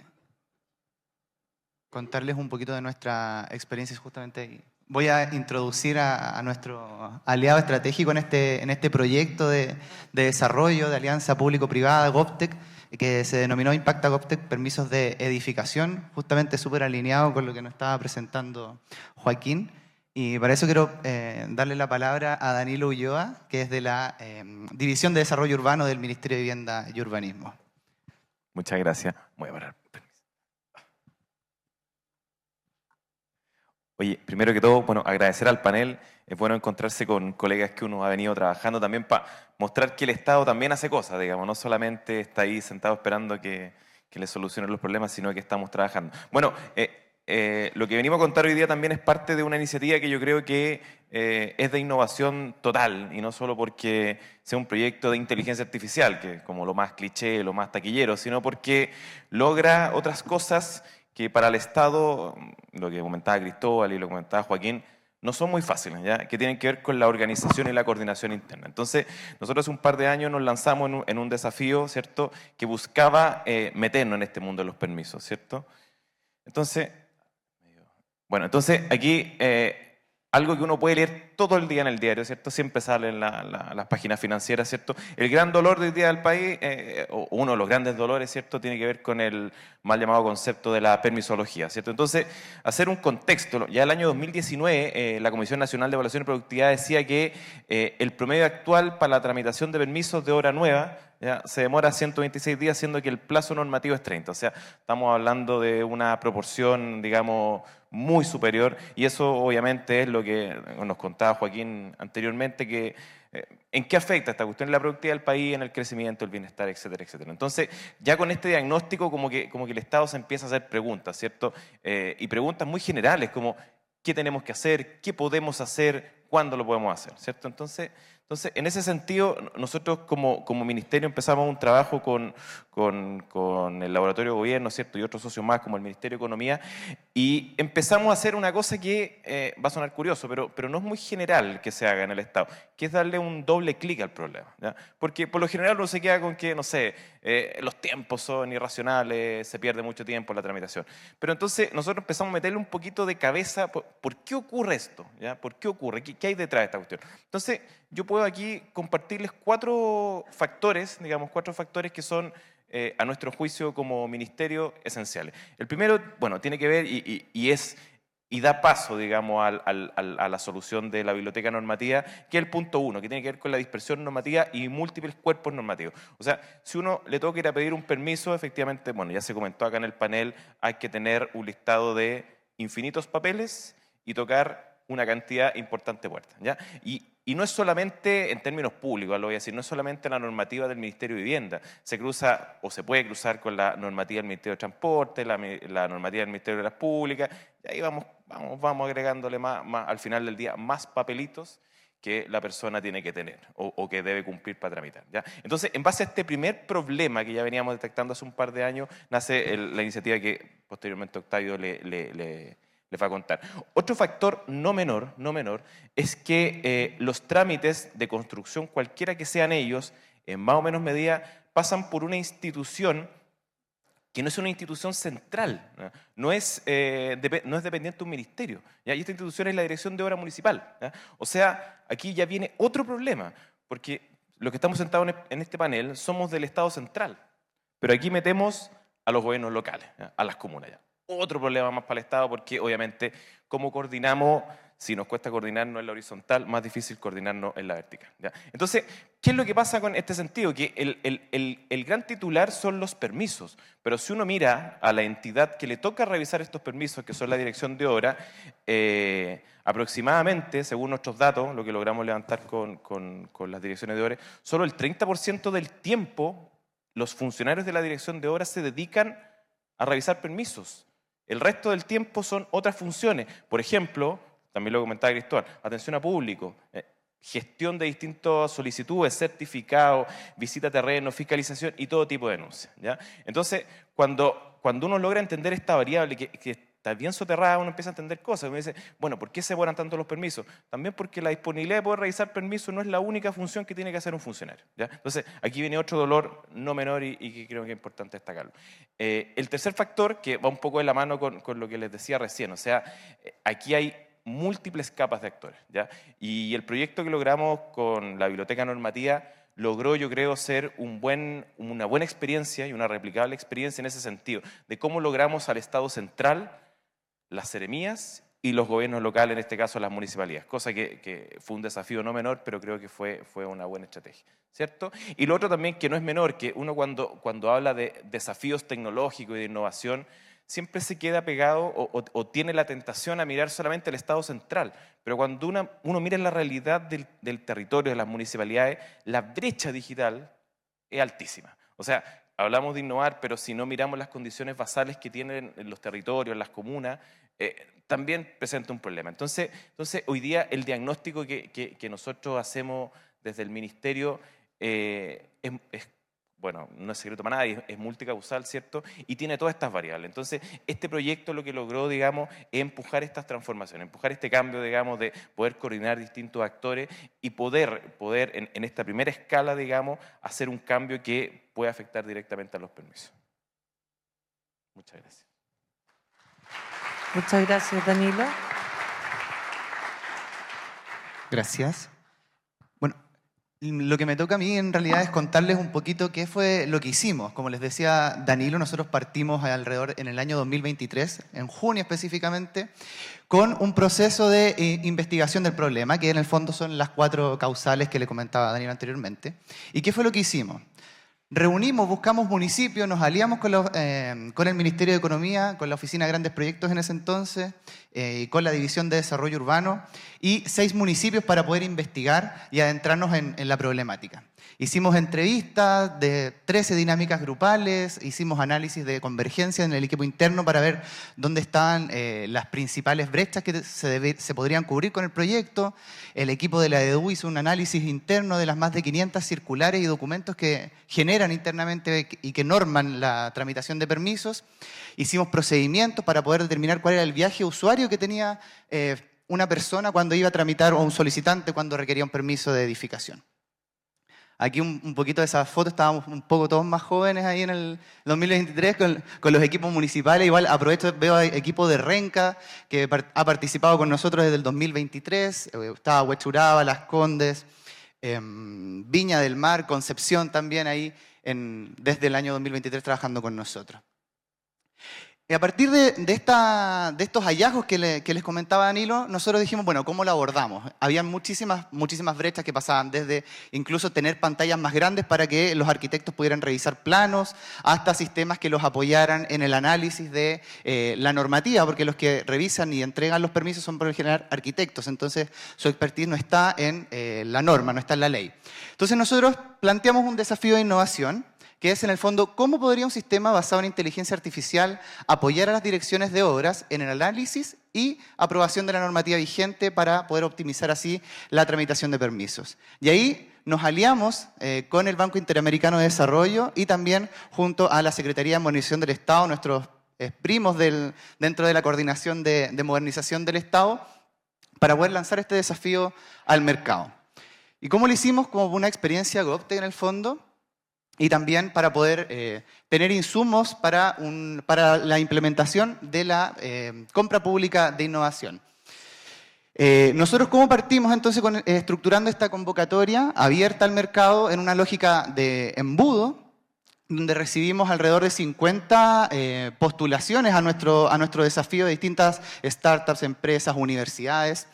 contarles un poquito de nuestra experiencia justamente ahí. Voy a introducir a nuestro aliado estratégico en este proyecto de desarrollo de alianza público-privada, GovTech, que se denominó Impacta GovTech Permisos de Edificación, justamente súper alineado con lo que nos estaba presentando Joaquín. Y para eso quiero darle la palabra a Danilo Ulloa, que es de la División de Desarrollo Urbano del Ministerio de Vivienda y Urbanismo. Muchas gracias. Voy a parar. Oye, primero que todo, bueno, agradecer al panel. Es bueno encontrarse con colegas que uno ha venido trabajando también para mostrar que el Estado también hace cosas, digamos, no solamente está ahí sentado esperando que le solucionen los problemas, sino que estamos trabajando. Bueno, lo que venimos a contar hoy día también es parte de una iniciativa que yo creo que es de innovación total, y no solo porque sea un proyecto de inteligencia artificial, que es como lo más cliché, lo más taquillero, sino porque logra otras cosas que para el Estado, lo que comentaba Cristóbal y lo que comentaba Joaquín, no son muy fáciles, ¿ya? Que tienen que ver con la organización y la coordinación interna. Entonces, nosotros hace un par de años nos lanzamos en un desafío, ¿cierto?, que buscaba meternos en este mundo de los permisos, ¿cierto? Entonces, bueno, entonces aquí algo que uno puede leer todo el día en el diario, ¿cierto? Siempre sale en las páginas financieras, ¿cierto? El gran dolor del día del país, o uno de los grandes dolores, ¿cierto?, tiene que ver con el mal llamado concepto de la permisología, ¿cierto? Entonces, hacer un contexto, ya el año 2019 la Comisión Nacional de Evaluación y Productividad decía que el promedio actual para la tramitación de permisos de obra nueva ya se demora 126 días, siendo que el plazo normativo es 30. O sea, estamos hablando de una proporción, digamos, muy superior, y eso obviamente es lo que nos contaba Joaquín anteriormente, que en qué afecta esta cuestión en la productividad del país, en el crecimiento, el bienestar, etcétera, etcétera. Entonces, ya con este diagnóstico como que el Estado se empieza a hacer preguntas, ¿cierto? Y preguntas muy generales, como ¿qué tenemos que hacer? ¿Qué podemos hacer? ¿Cuándo lo podemos hacer? ¿Cierto? Entonces, en ese sentido, nosotros como ministerio empezamos un trabajo con el Laboratorio de Gobierno, ¿cierto?, y otros socios más, como el Ministerio de Economía, y empezamos a hacer una cosa que va a sonar curioso, pero no es muy general que se haga en el Estado, que es darle un doble clic al problema, ¿ya? Porque por lo general uno se queda con que, no sé, los tiempos son irracionales, se pierde mucho tiempo en la tramitación. Pero entonces nosotros empezamos a meterle un poquito de cabeza, ¿por qué ocurre esto? ¿Ya? ¿Por qué ocurre? ¿Qué hay detrás de esta cuestión? Entonces, yo puedo aquí compartirles 4 factores, digamos, 4 factores que son, a nuestro juicio como ministerio, esenciales. El primero, bueno, tiene que ver y es y da paso, digamos, a la solución de la biblioteca normativa, que es el punto 1, que tiene que ver con la dispersión normativa y múltiples cuerpos normativos. O sea, si uno le toca ir a pedir un permiso, efectivamente, bueno, ya se comentó acá en el panel, hay que tener un listado de infinitos papeles y tocar una cantidad importante de puertas, ¿ya? Y no es solamente en términos públicos, lo voy a decir, no es solamente la normativa del Ministerio de Vivienda, se cruza o se puede cruzar con la normativa del Ministerio de Transporte, la normativa del Ministerio de las Públicas, y ahí vamos agregándole más, al final del día, más papelitos que la persona tiene que tener o que debe cumplir para tramitar, ¿ya? Entonces, en base a este primer problema que ya veníamos detectando hace un par de años, nace la iniciativa que posteriormente Octavio le va a contar. Otro factor no menor, es que los trámites de construcción, cualquiera que sean ellos, en más o menos medida, pasan por una institución que no es una institución central, no es dependiente de un ministerio, ¿ya? Y esta institución es la Dirección de Obra Municipal, ¿ya? O sea, aquí ya viene otro problema, porque los que estamos sentados en este panel somos del Estado central, pero aquí metemos a los gobiernos locales, ¿ya? A las comunas, ¿ya? Otro problema más para el Estado, porque obviamente, ¿cómo coordinamos? Si nos cuesta coordinarnos en la horizontal, más difícil coordinarnos en la vertical, ¿ya? Entonces, ¿qué es lo que pasa con este sentido? Que el gran titular son los permisos, pero si uno mira a la entidad que le toca revisar estos permisos, que son la Dirección de Obra, aproximadamente, según nuestros datos, lo que logramos levantar con las direcciones de obra, solo el 30% del tiempo los funcionarios de la Dirección de Obra se dedican a revisar permisos. El resto del tiempo son otras funciones. Por ejemplo, también lo comentaba Cristóbal, atención a público, gestión de distintas solicitudes, certificados, visita a terreno, fiscalización y todo tipo de denuncias, ¿ya? Entonces, cuando uno logra entender esta variable que está bien soterrada, uno empieza a entender cosas. Uno dice, bueno, ¿por qué se demoran tanto los permisos? También porque la disponibilidad de poder revisar permisos no es la única función que tiene que hacer un funcionario, ¿ya? Entonces, aquí viene otro dolor no menor y que creo que es importante destacarlo. El tercer factor, que va un poco de la mano con lo que les decía recién, o sea, aquí hay múltiples capas de actores, ¿ya? Y el proyecto que logramos con la biblioteca normativa logró, yo creo, ser una buena experiencia y una replicable experiencia en ese sentido, de cómo logramos al Estado central, las seremías y los gobiernos locales, en este caso las municipalidades, cosa que fue un desafío no menor, pero creo que fue una buena estrategia, ¿cierto? Y lo otro también que no es menor, que uno cuando habla de desafíos tecnológicos y de innovación, siempre se queda pegado o tiene la tentación a mirar solamente el Estado central, pero cuando uno mira la realidad del territorio, de las municipalidades, la brecha digital es altísima. O sea, hablamos de innovar, pero si no miramos las condiciones basales que tienen los territorios, las comunas, también presenta un problema. Entonces, hoy día el diagnóstico que nosotros hacemos desde el Ministerio bueno, no es secreto para nadie, es multicausal, ¿cierto? Y tiene todas estas variables. Entonces, este proyecto lo que logró, digamos, es empujar estas transformaciones, empujar este cambio, digamos, de poder coordinar distintos actores y poder en esta primera escala, digamos, hacer un cambio que pueda afectar directamente a los permisos. Muchas gracias. Muchas gracias, Danilo. Gracias. Bueno, lo que me toca a mí en realidad es contarles un poquito qué fue lo que hicimos. Como les decía Danilo, nosotros partimos alrededor en el año 2023, en junio específicamente, con un proceso de investigación del problema, que en el fondo son las 4 causales que le comentaba Danilo anteriormente. ¿Y qué fue lo que hicimos? Reunimos, buscamos municipios, nos aliamos con el Ministerio de Economía, con la Oficina de Grandes Proyectos en ese entonces, y con la División de Desarrollo Urbano, y 6 municipios para poder investigar y adentrarnos en la problemática. Hicimos entrevistas de 13 dinámicas grupales, hicimos análisis de convergencia en el equipo interno para ver dónde estaban las principales brechas que se podrían cubrir con el proyecto. El equipo de la EDU hizo un análisis interno de las más de 500 circulares y documentos que generan internamente y que norman la tramitación de permisos. Hicimos procedimientos para poder determinar cuál era el viaje usuario que tenía una persona cuando iba a tramitar o un solicitante cuando requería un permiso de edificación. Aquí un poquito de esa foto, estábamos un poco todos más jóvenes ahí en el 2023 con los equipos municipales. Igual aprovecho, veo equipo de Renca que ha participado con nosotros desde el 2023. Estaba Huechuraba, Las Condes, Viña del Mar, Concepción también ahí desde el año 2023 trabajando con nosotros. a partir de estos hallazgos que les comentaba Danilo, nosotros dijimos, bueno, ¿cómo lo abordamos? Había muchísimas brechas que pasaban, desde incluso tener pantallas más grandes para que los arquitectos pudieran revisar planos, hasta sistemas que los apoyaran en el análisis de la normativa, porque los que revisan y entregan los permisos son por lo general arquitectos, entonces su expertise no está en la norma, no está en la ley. Entonces nosotros planteamos un desafío de innovación, que es en el fondo cómo podría un sistema basado en inteligencia artificial apoyar a las direcciones de obras en el análisis y aprobación de la normativa vigente para poder optimizar así la tramitación de permisos. Y ahí nos aliamos con el Banco Interamericano de Desarrollo y también junto a la Secretaría de Modernización del Estado, nuestros primos dentro de la Coordinación de Modernización del Estado, para poder lanzar este desafío al mercado. ¿Y cómo lo hicimos? Como una experiencia GovTech en el fondo, y también para poder tener insumos para la implementación de la compra pública de innovación. Nosotros, ¿cómo partimos entonces estructurando esta convocatoria abierta al mercado en una lógica de embudo, donde recibimos alrededor de 50 postulaciones a nuestro desafío de distintas startups, empresas, universidades,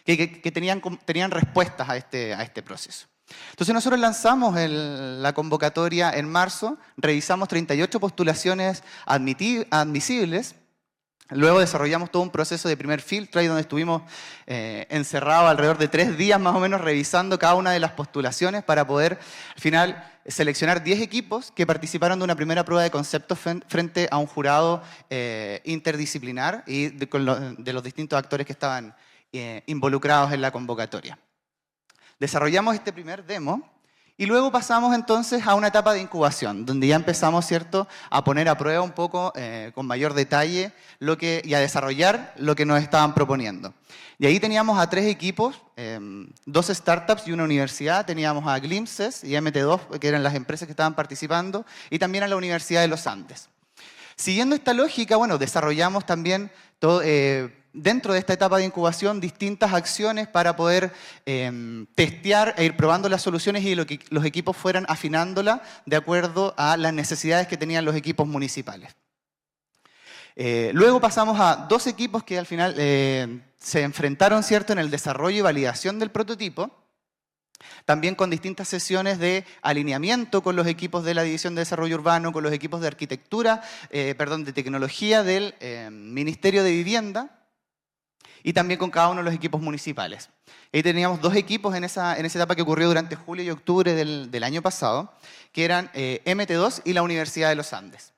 que tenían respuestas a este proceso. Entonces nosotros lanzamos la convocatoria en marzo, revisamos 38 postulaciones admisibles, luego desarrollamos todo un proceso de primer filtro ahí donde estuvimos encerrados alrededor de 3 días más o menos revisando cada una de las postulaciones para poder al final seleccionar 10 equipos que participaron de una primera prueba de conceptos frente a un jurado interdisciplinar y de los distintos actores que estaban involucrados en la convocatoria. Desarrollamos este primer demo y luego pasamos entonces a una etapa de incubación, donde ya empezamos, ¿cierto?, a poner a prueba un poco con mayor detalle y a desarrollar lo que nos estaban proponiendo. Y ahí teníamos a 3 equipos, 2 startups y una universidad. Teníamos a Glimpses y MT2, que eran las empresas que estaban participando, y también a la Universidad de los Andes. Siguiendo esta lógica, bueno, desarrollamos también dentro de esta etapa de incubación distintas acciones para poder testear e ir probando las soluciones y que los equipos fueran afinándola de acuerdo a las necesidades que tenían los equipos municipales. Luego pasamos a 2 equipos que al final se enfrentaron, ¿cierto?, en el desarrollo y validación del prototipo, también con distintas sesiones de alineamiento con los equipos de la División de Desarrollo Urbano, con los equipos de arquitectura, de tecnología del Ministerio de Vivienda, y también con cada uno de los equipos municipales. Ahí teníamos 2 equipos en esa etapa que ocurrió durante julio y octubre del año pasado, que eran MT2 y la Universidad de los Andes.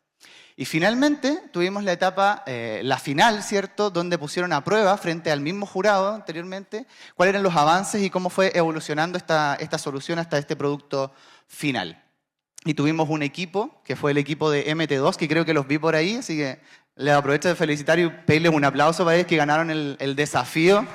Y finalmente tuvimos la etapa, la final, ¿cierto?, donde pusieron a prueba frente al mismo jurado anteriormente cuáles eran los avances y cómo fue evolucionando esta solución hasta este producto final. Y tuvimos un equipo, que fue el equipo de MT2, que creo que los vi por ahí, así que les aprovecho de felicitar y pedirles un aplauso para ellos que ganaron el desafío.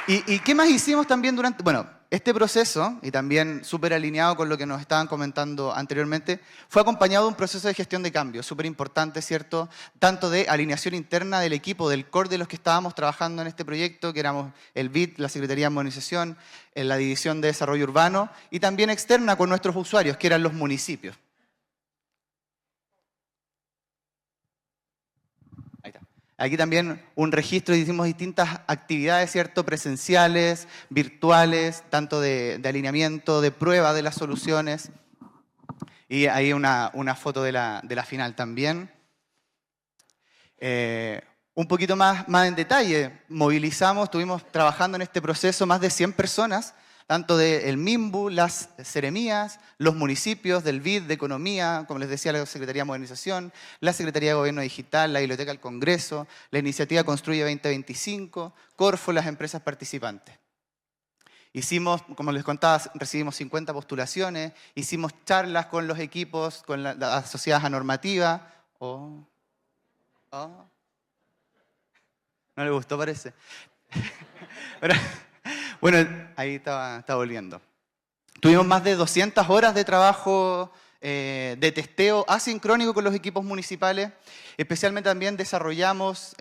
¿Y qué más hicimos también durante...? Bueno, este proceso, y también súper alineado con lo que nos estaban comentando anteriormente, fue acompañado de un proceso de gestión de cambio, súper importante, ¿cierto? Tanto de alineación interna del equipo, del core de los que estábamos trabajando en este proyecto, que éramos el BID, la Secretaría de Modernización, la División de Desarrollo Urbano, y también externa con nuestros usuarios, que eran los municipios. Aquí también un registro, hicimos distintas actividades, ¿cierto?, presenciales, virtuales, tanto de alineamiento, de prueba de las soluciones. Y ahí una foto de la final también. Un poquito más en detalle, estuvimos trabajando en este proceso más de 100 personas, tanto del MIMBU, las seremías, los municipios, del BID, de Economía, como les decía, la Secretaría de Modernización, la Secretaría de Gobierno Digital, la Biblioteca del Congreso, la Iniciativa Construye 2025, Corfo, las empresas participantes. Hicimos, como les contaba, recibimos 50 postulaciones, hicimos charlas con los equipos, con las asociadas a normativa. No le gustó, parece. Pero, bueno, ahí estaba volviendo. Tuvimos más de 200 horas de trabajo de testeo asincrónico con los equipos municipales. Especialmente también desarrollamos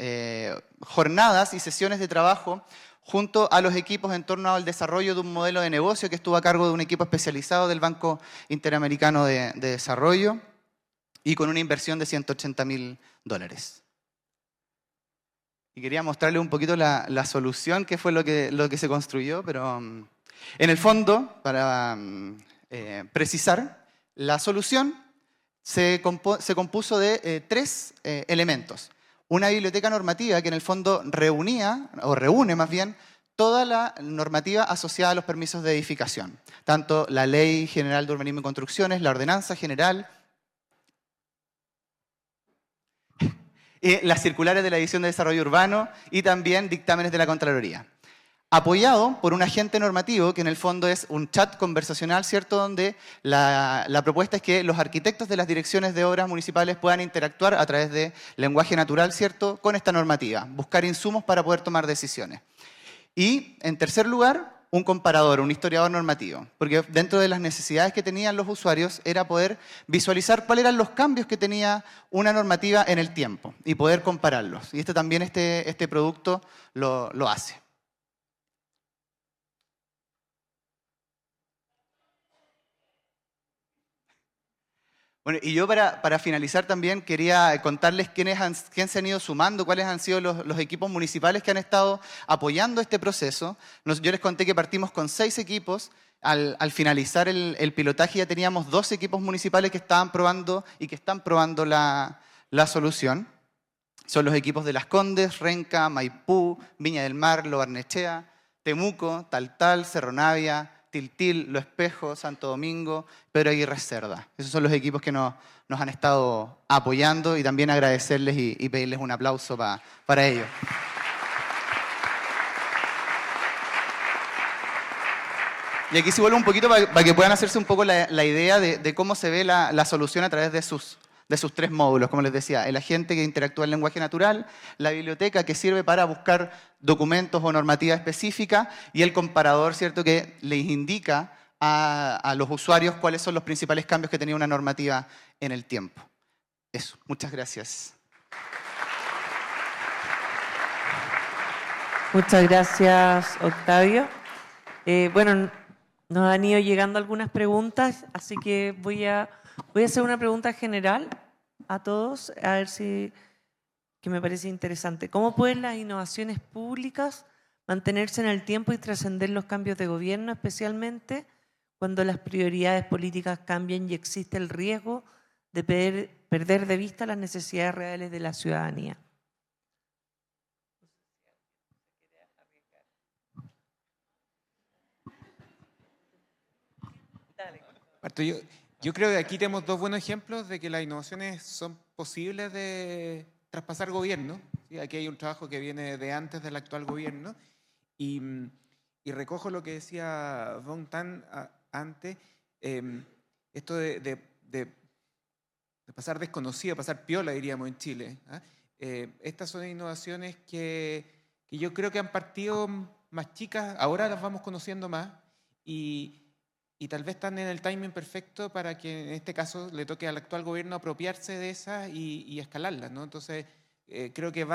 jornadas y sesiones de trabajo junto a los equipos en torno al desarrollo de un modelo de negocio que estuvo a cargo de un equipo especializado del Banco Interamericano de Desarrollo y con una inversión de $180.000. Y quería mostrarle un poquito la solución, que fue lo que se construyó, pero en el fondo, para precisar, la solución se compuso de 3 elementos. Una biblioteca normativa que en el fondo reúne más bien, toda la normativa asociada a los permisos de edificación. Tanto la Ley General de Urbanismo y Construcciones, la Ordenanza General, las circulares de la División de Desarrollo Urbano y también dictámenes de la Contraloría. Apoyado por un agente normativo que en el fondo es un chat conversacional, ¿cierto? Donde la propuesta es que los arquitectos de las direcciones de obras municipales puedan interactuar a través de lenguaje natural, ¿cierto? Con esta normativa, buscar insumos para poder tomar decisiones. Y en tercer lugar, un comparador, un historiador normativo, porque dentro de las necesidades que tenían los usuarios era poder visualizar cuáles eran los cambios que tenía una normativa en el tiempo y poder compararlos. Y también este producto lo hace. Bueno, y yo para finalizar también quería contarles quiénes se han ido sumando, cuáles han sido los equipos municipales que han estado apoyando este proceso. Yo les conté que partimos con 6 equipos. Al finalizar el pilotaje ya teníamos 2 equipos municipales que estaban probando y que están probando la solución. Son los equipos de Las Condes, Renca, Maipú, Viña del Mar, Lo Barnechea, Temuco, Taltal, Cerro Navia, Tiltil, Lo Espejo, Santo Domingo, Pedro Aguirre Cerda. Esos son los equipos que nos han estado apoyando y también agradecerles y pedirles un aplauso para ellos. Y aquí se vuelve un poquito para que puedan hacerse un poco la idea de cómo se ve la solución a través de sus 3 módulos, como les decía, el agente que interactúa en lenguaje natural, la biblioteca que sirve para buscar documentos o normativa específica y el comparador, ¿cierto?, que les indica a los usuarios cuáles son los principales cambios que tenía una normativa en el tiempo. Eso, muchas gracias. Muchas gracias, Octavio. Bueno, nos han ido llegando algunas preguntas, así que voy a hacer una pregunta general a todos, a ver si que me parece interesante. ¿Cómo pueden las innovaciones públicas mantenerse en el tiempo y trascender los cambios de gobierno, especialmente cuando las prioridades políticas cambian y existe el riesgo de perder de vista las necesidades reales de la ciudadanía? Parto yo creo que aquí tenemos 2 buenos ejemplos de que las innovaciones son posibles de traspasar gobierno. ¿Sí? Aquí hay un trabajo que viene de antes del actual gobierno y recojo lo que decía Don Tan antes, esto de pasar desconocido, pasar piola, diríamos en Chile. Estas son innovaciones que yo creo que han partido más chicas, ahora las vamos conociendo más y tal vez están en el timing perfecto para que en este caso le toque al actual gobierno apropiarse de esas y escalarlas, ¿no? Entonces, creo que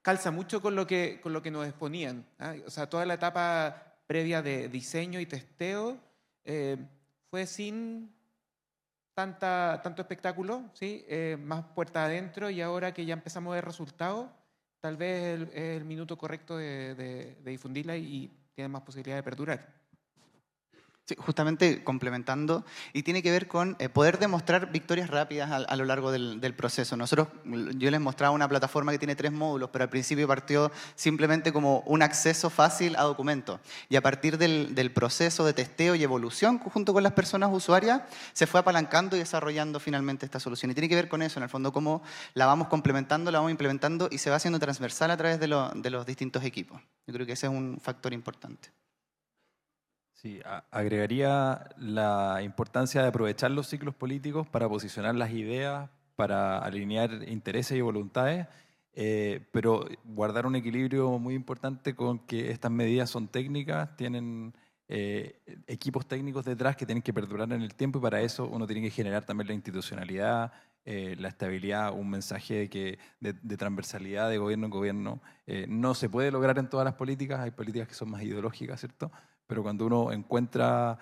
calza mucho con lo que nos exponían. O sea, toda la etapa previa de diseño y testeo fue sin tanto espectáculo, ¿sí? Más puerta adentro, y ahora que ya empezamos a ver resultados, tal vez es el minuto correcto de difundirla y tiene más posibilidad de perdurar. Sí, justamente complementando, y tiene que ver con poder demostrar victorias rápidas a lo largo del proceso. Yo les mostraba una plataforma que tiene 3 módulos, pero al principio partió simplemente como un acceso fácil a documentos. Y a partir del proceso de testeo y evolución junto con las personas usuarias, se fue apalancando y desarrollando finalmente esta solución. Y tiene que ver con eso, en el fondo, cómo la vamos complementando, la vamos implementando y se va haciendo transversal a través de los distintos equipos. Yo creo que ese es un factor importante. Sí, agregaría la importancia de aprovechar los ciclos políticos para posicionar las ideas, para alinear intereses y voluntades, pero guardar un equilibrio muy importante con que estas medidas son técnicas, tienen equipos técnicos detrás que tienen que perdurar en el tiempo, y para eso uno tiene que generar también la institucionalidad, la estabilidad, un mensaje de transversalidad de gobierno en gobierno. No se puede lograr en todas las políticas, hay políticas que son más ideológicas, ¿cierto? Pero cuando uno encuentra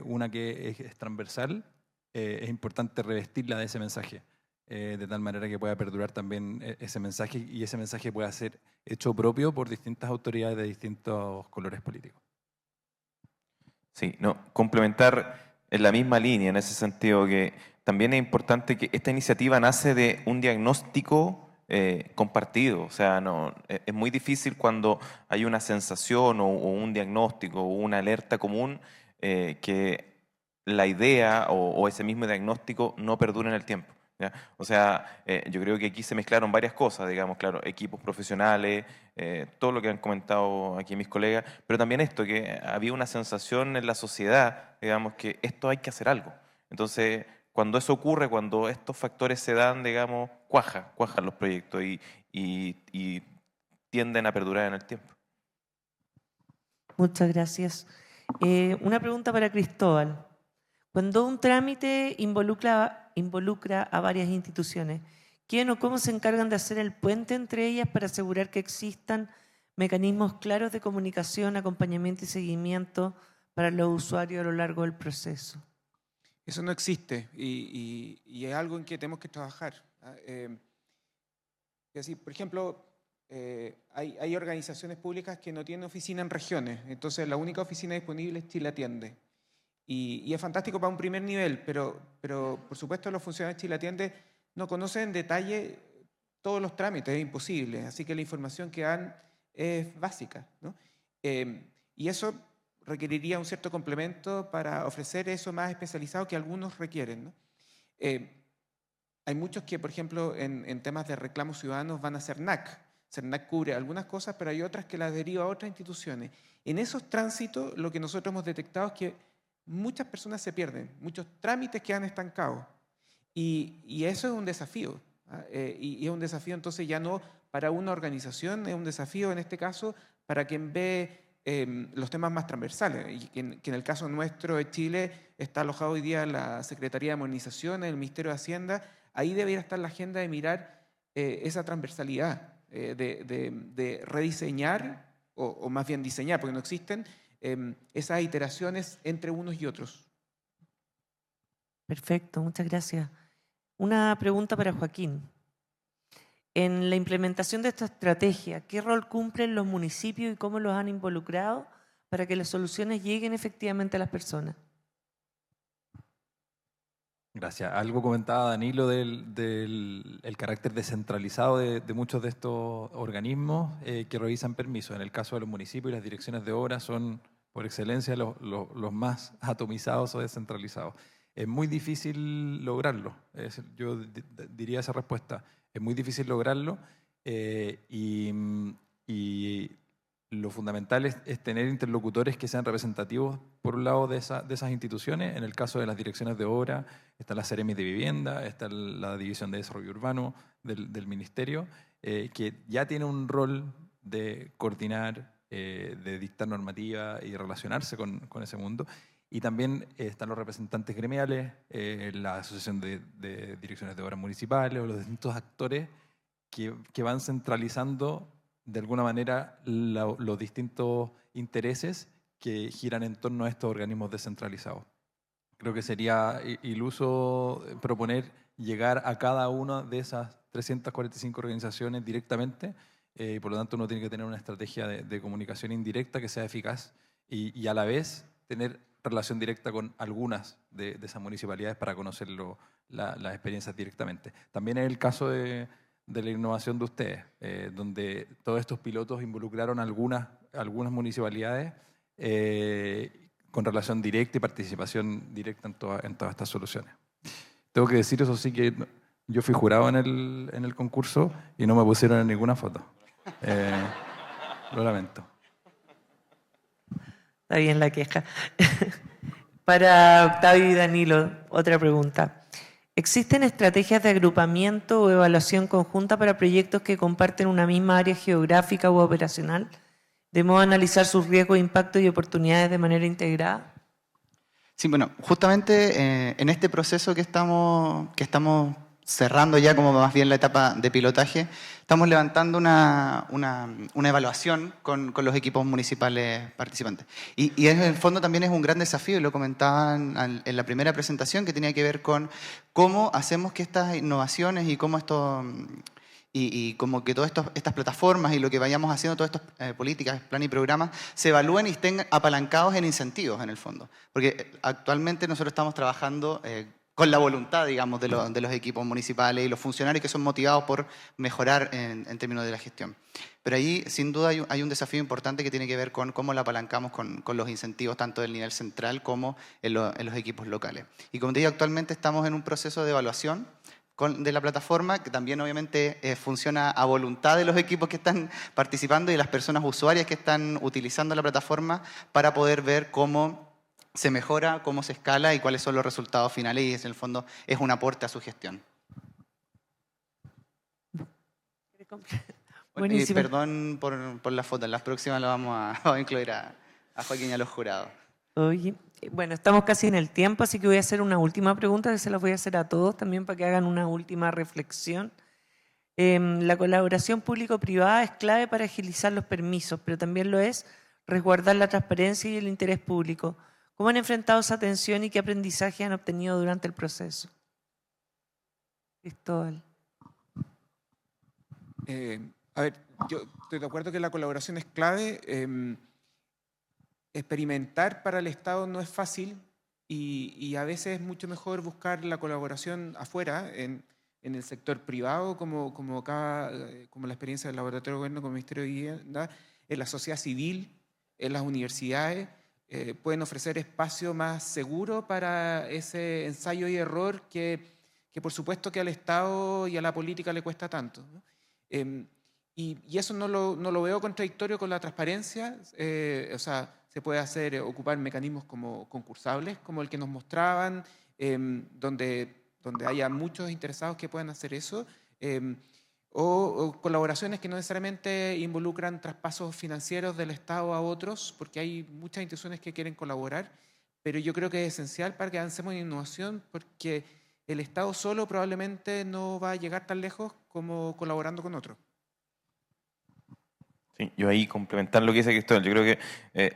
una que es transversal, es importante revestirla de ese mensaje, de tal manera que pueda perdurar también ese mensaje, y ese mensaje pueda ser hecho propio por distintas autoridades de distintos colores políticos. Sí, no, complementar en la misma línea, en ese sentido, que también es importante que esta iniciativa nace de un diagnóstico compartido. O sea, no, es muy difícil cuando hay una sensación o un diagnóstico o una alerta común, que la idea o ese mismo diagnóstico no perdure en el tiempo, ¿ya? O sea, yo creo que aquí se mezclaron varias cosas, digamos, claro, equipos profesionales, todo lo que han comentado aquí mis colegas, pero también esto, que había una sensación en la sociedad, digamos, que esto hay que hacer algo. Entonces, cuando eso ocurre, cuando estos factores se dan, digamos, cuajan los proyectos y tienden a perdurar en el tiempo. Muchas gracias. Una pregunta para Cristóbal. Cuando un trámite involucra a varias instituciones, ¿quién o cómo se encargan de hacer el puente entre ellas para asegurar que existan mecanismos claros de comunicación, acompañamiento y seguimiento para los usuarios a lo largo del proceso? Eso no existe y es algo en que tenemos que trabajar. Es decir, por ejemplo, hay organizaciones públicas que no tienen oficina en regiones, entonces la única oficina disponible es Chile Atiende. Y es fantástico para un primer nivel, pero por supuesto los funcionarios de Chile Atiende no conocen en detalle todos los trámites, es imposible, así que la información que dan es básica, ¿no? Y eso requeriría un cierto complemento para ofrecer eso más especializado que algunos requieren, ¿no? Hay muchos que, por ejemplo, en temas de reclamos ciudadanos van a CERNAC. CERNAC cubre algunas cosas, pero hay otras que las deriva a otras instituciones. En esos tránsitos, lo que nosotros hemos detectado es que muchas personas se pierden, muchos trámites quedan estancados. Y eso es un desafío. Y es un desafío entonces ya no para una organización, es un desafío en este caso para quien ve los temas más transversales. Y que en el caso nuestro de Chile está alojado hoy día en la Secretaría de Modernización, en el Ministerio de Hacienda. Ahí debería estar la agenda de mirar esa transversalidad, de rediseñar, o más bien diseñar, porque no existen, esas iteraciones entre unos y otros. Perfecto, muchas gracias. Una pregunta para Joaquín. En la implementación de esta estrategia, ¿qué rol cumplen los municipios y cómo los han involucrado para que las soluciones lleguen efectivamente a las personas? Gracias. Algo comentaba Danilo del carácter descentralizado de muchos de estos organismos que revisan permisos. En el caso de los municipios y las direcciones de obra son, por excelencia, los más atomizados o descentralizados. Es muy difícil lograrlo. Yo diría esa respuesta. Es muy difícil lograrlo y lo fundamental es tener interlocutores que sean representativos, por un lado, de esas instituciones. En el caso de las direcciones de obra, está la Seremi de Vivienda, está la División de Desarrollo Urbano del Ministerio, que ya tiene un rol de coordinar, de dictar normativa y relacionarse con ese mundo. Y también están los representantes gremiales, la Asociación de Direcciones de Obras Municipales, o los distintos actores que van centralizando de alguna manera los distintos intereses que giran en torno a estos organismos descentralizados. Creo que sería iluso proponer llegar a cada una de esas 345 organizaciones directamente, y por lo tanto uno tiene que tener una estrategia de comunicación indirecta que sea eficaz y a la vez tener relación directa con algunas de esas municipalidades para conocer las experiencias directamente. También es el caso de la innovación de ustedes, donde todos estos pilotos involucraron algunas municipalidades con relación directa y participación directa en todas estas soluciones. Tengo que decir, eso sí, que yo fui jurado en el concurso y no me pusieron en ninguna foto. Lo lamento. Está bien la queja. Para Octavio y Danilo, otra pregunta. ¿Existen estrategias de agrupamiento o evaluación conjunta para proyectos que comparten una misma área geográfica u operacional? Debemos analizar sus riesgos, impactos y oportunidades de manera integrada. Sí, bueno, justamente en este proceso que estamos cerrando ya como más bien la etapa de pilotaje, estamos levantando una evaluación con los equipos municipales participantes. Y en el fondo también es un gran desafío, y lo comentaban en la primera presentación, que tenía que ver con cómo hacemos que estas innovaciones y cómo esto... Y como que todas estas plataformas y lo que vayamos haciendo, todas estas políticas, plan y programas, se evalúen y estén apalancados en incentivos, en el fondo. Porque actualmente nosotros estamos trabajando con la voluntad, digamos, de los equipos municipales y los funcionarios que son motivados por mejorar en términos de la gestión. Pero ahí, sin duda, hay un desafío importante que tiene que ver con cómo la apalancamos con los incentivos, tanto del nivel central como en los equipos locales. Y como te digo, actualmente estamos en un proceso de evaluación de la plataforma, que también obviamente funciona a voluntad de los equipos que están participando y de las personas usuarias que están utilizando la plataforma, para poder ver cómo se mejora, cómo se escala y cuáles son los resultados finales, y en el fondo es un aporte a su gestión. Buenísimo. Perdón por la foto, en las próximas lo vamos a incluir a Joaquín y a los jurados. Oye, bueno, estamos casi en el tiempo, así que voy a hacer una última pregunta que se las voy a hacer a todos también para que hagan una última reflexión. La colaboración público-privada es clave para agilizar los permisos, pero también lo es resguardar la transparencia y el interés público. ¿Cómo han enfrentado esa tensión y qué aprendizaje han obtenido durante el proceso? Cristóbal. A ver, yo estoy de acuerdo que la colaboración es clave. Experimentar para el Estado no es fácil y a veces es mucho mejor buscar la colaboración afuera, en el sector privado, como la experiencia del Laboratorio de Gobierno con el Ministerio de Vivienda, en la sociedad civil, en las universidades. Pueden ofrecer espacio más seguro para ese ensayo y error que por supuesto que al Estado y a la política le cuesta tanto, ¿no? Y eso no lo veo contradictorio con la transparencia. O sea, se puede ocupar mecanismos como concursables, como el que nos mostraban, donde haya muchos interesados que puedan hacer eso, o colaboraciones que no necesariamente involucran traspasos financieros del Estado a otros, porque hay muchas instituciones que quieren colaborar, pero yo creo que es esencial para que avancemos en innovación, porque el Estado solo probablemente no va a llegar tan lejos como colaborando con otros. Sí, yo ahí complementar lo que dice Cristóbal, yo creo que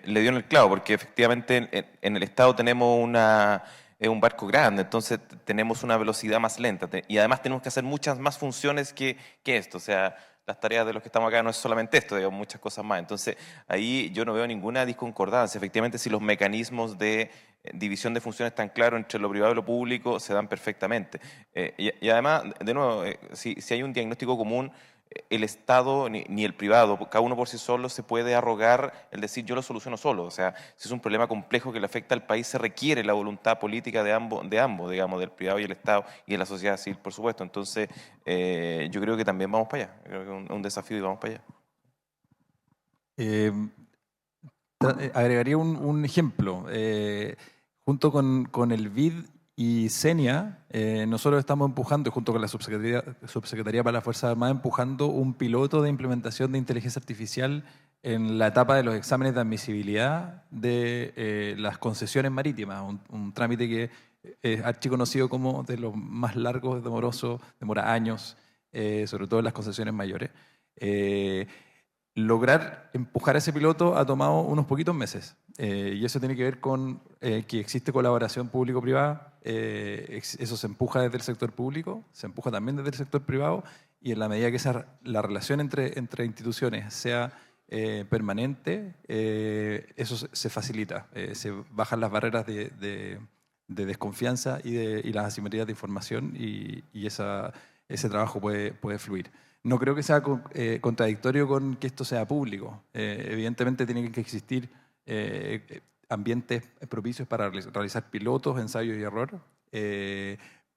le dio en el clavo, porque efectivamente en el Estado tenemos un barco grande, entonces tenemos una velocidad más lenta y además tenemos que hacer muchas más funciones que esto. O sea, las tareas de los que estamos acá no es solamente esto, digamos, muchas cosas más. Entonces ahí yo no veo ninguna disconcordancia. Efectivamente, si los mecanismos de división de funciones están claros entre lo privado y lo público, se dan perfectamente. Y además, de nuevo, si hay un diagnóstico común, el Estado ni el privado, cada uno por sí solo se puede arrogar el decir yo lo soluciono solo. O sea, si es un problema complejo que le afecta al país, se requiere la voluntad política de ambos, digamos, del privado y el Estado y de la sociedad civil, por supuesto. Entonces, yo creo que también vamos para allá. Creo que es un desafío y vamos para allá. Agregaría un ejemplo. Junto con el BID y CENIA, nosotros estamos empujando, junto con la Subsecretaría para las Fuerzas Armadas, empujando un piloto de implementación de inteligencia artificial en la etapa de los exámenes de admisibilidad de las concesiones marítimas, un trámite que es archiconocido como de los más largos, demora años, sobre todo en las concesiones mayores. Lograr empujar ese piloto ha tomado unos poquitos meses, y eso tiene que ver con que existe colaboración público-privada. Eso se empuja desde el sector público, se empuja también desde el sector privado, y en la medida que la relación entre instituciones sea permanente, eso se facilita, se bajan las barreras de desconfianza y las asimetrías de información, y ese trabajo puede fluir. No creo que sea contradictorio con que esto sea público. Evidentemente tienen que existir ambientes propicios para realizar pilotos, ensayos y error,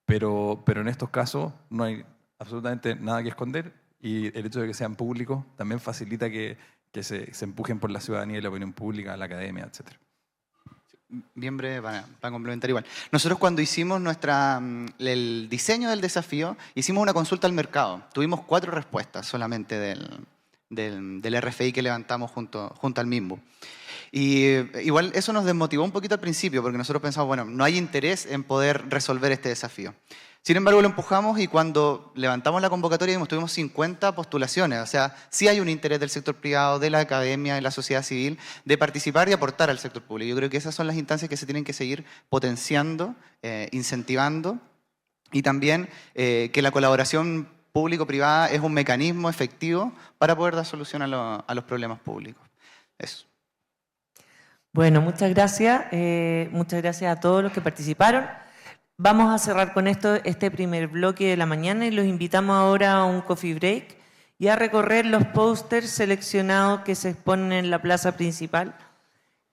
pero en estos casos no hay absolutamente nada que esconder, y el hecho de que sean públicos también facilita que se empujen por la ciudadanía y la opinión pública, la academia, etc. Bien breve para complementar igual. Nosotros cuando hicimos el diseño del desafío, hicimos una consulta al mercado. Tuvimos 4 respuestas solamente del RFI que levantamos junto al mismo. Y igual eso nos desmotivó un poquito al principio, porque nosotros pensamos, bueno, no hay interés en poder resolver este desafío. Sin embargo, lo empujamos y cuando levantamos la convocatoria tuvimos 50 postulaciones. O sea, sí hay un interés del sector privado, de la academia, de la sociedad civil, de participar y aportar al sector público. Yo creo que esas son las instancias que se tienen que seguir potenciando, incentivando, y también que la colaboración público-privada es un mecanismo efectivo para poder dar solución a los problemas públicos. Eso. Bueno, muchas gracias. Muchas gracias a todos los que participaron. Vamos a cerrar con esto este primer bloque de la mañana y los invitamos ahora a un coffee break y a recorrer los pósters seleccionados que se exponen en la plaza principal.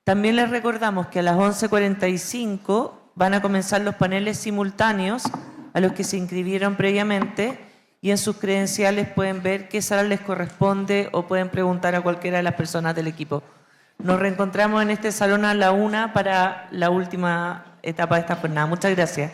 También les recordamos que a las 11:45 van a comenzar los paneles simultáneos a los que se inscribieron previamente y en sus credenciales pueden ver qué sala les corresponde o pueden preguntar a cualquiera de las personas del equipo. Nos reencontramos en este salón a la 1 para la última etapa de esta jornada. Muchas gracias.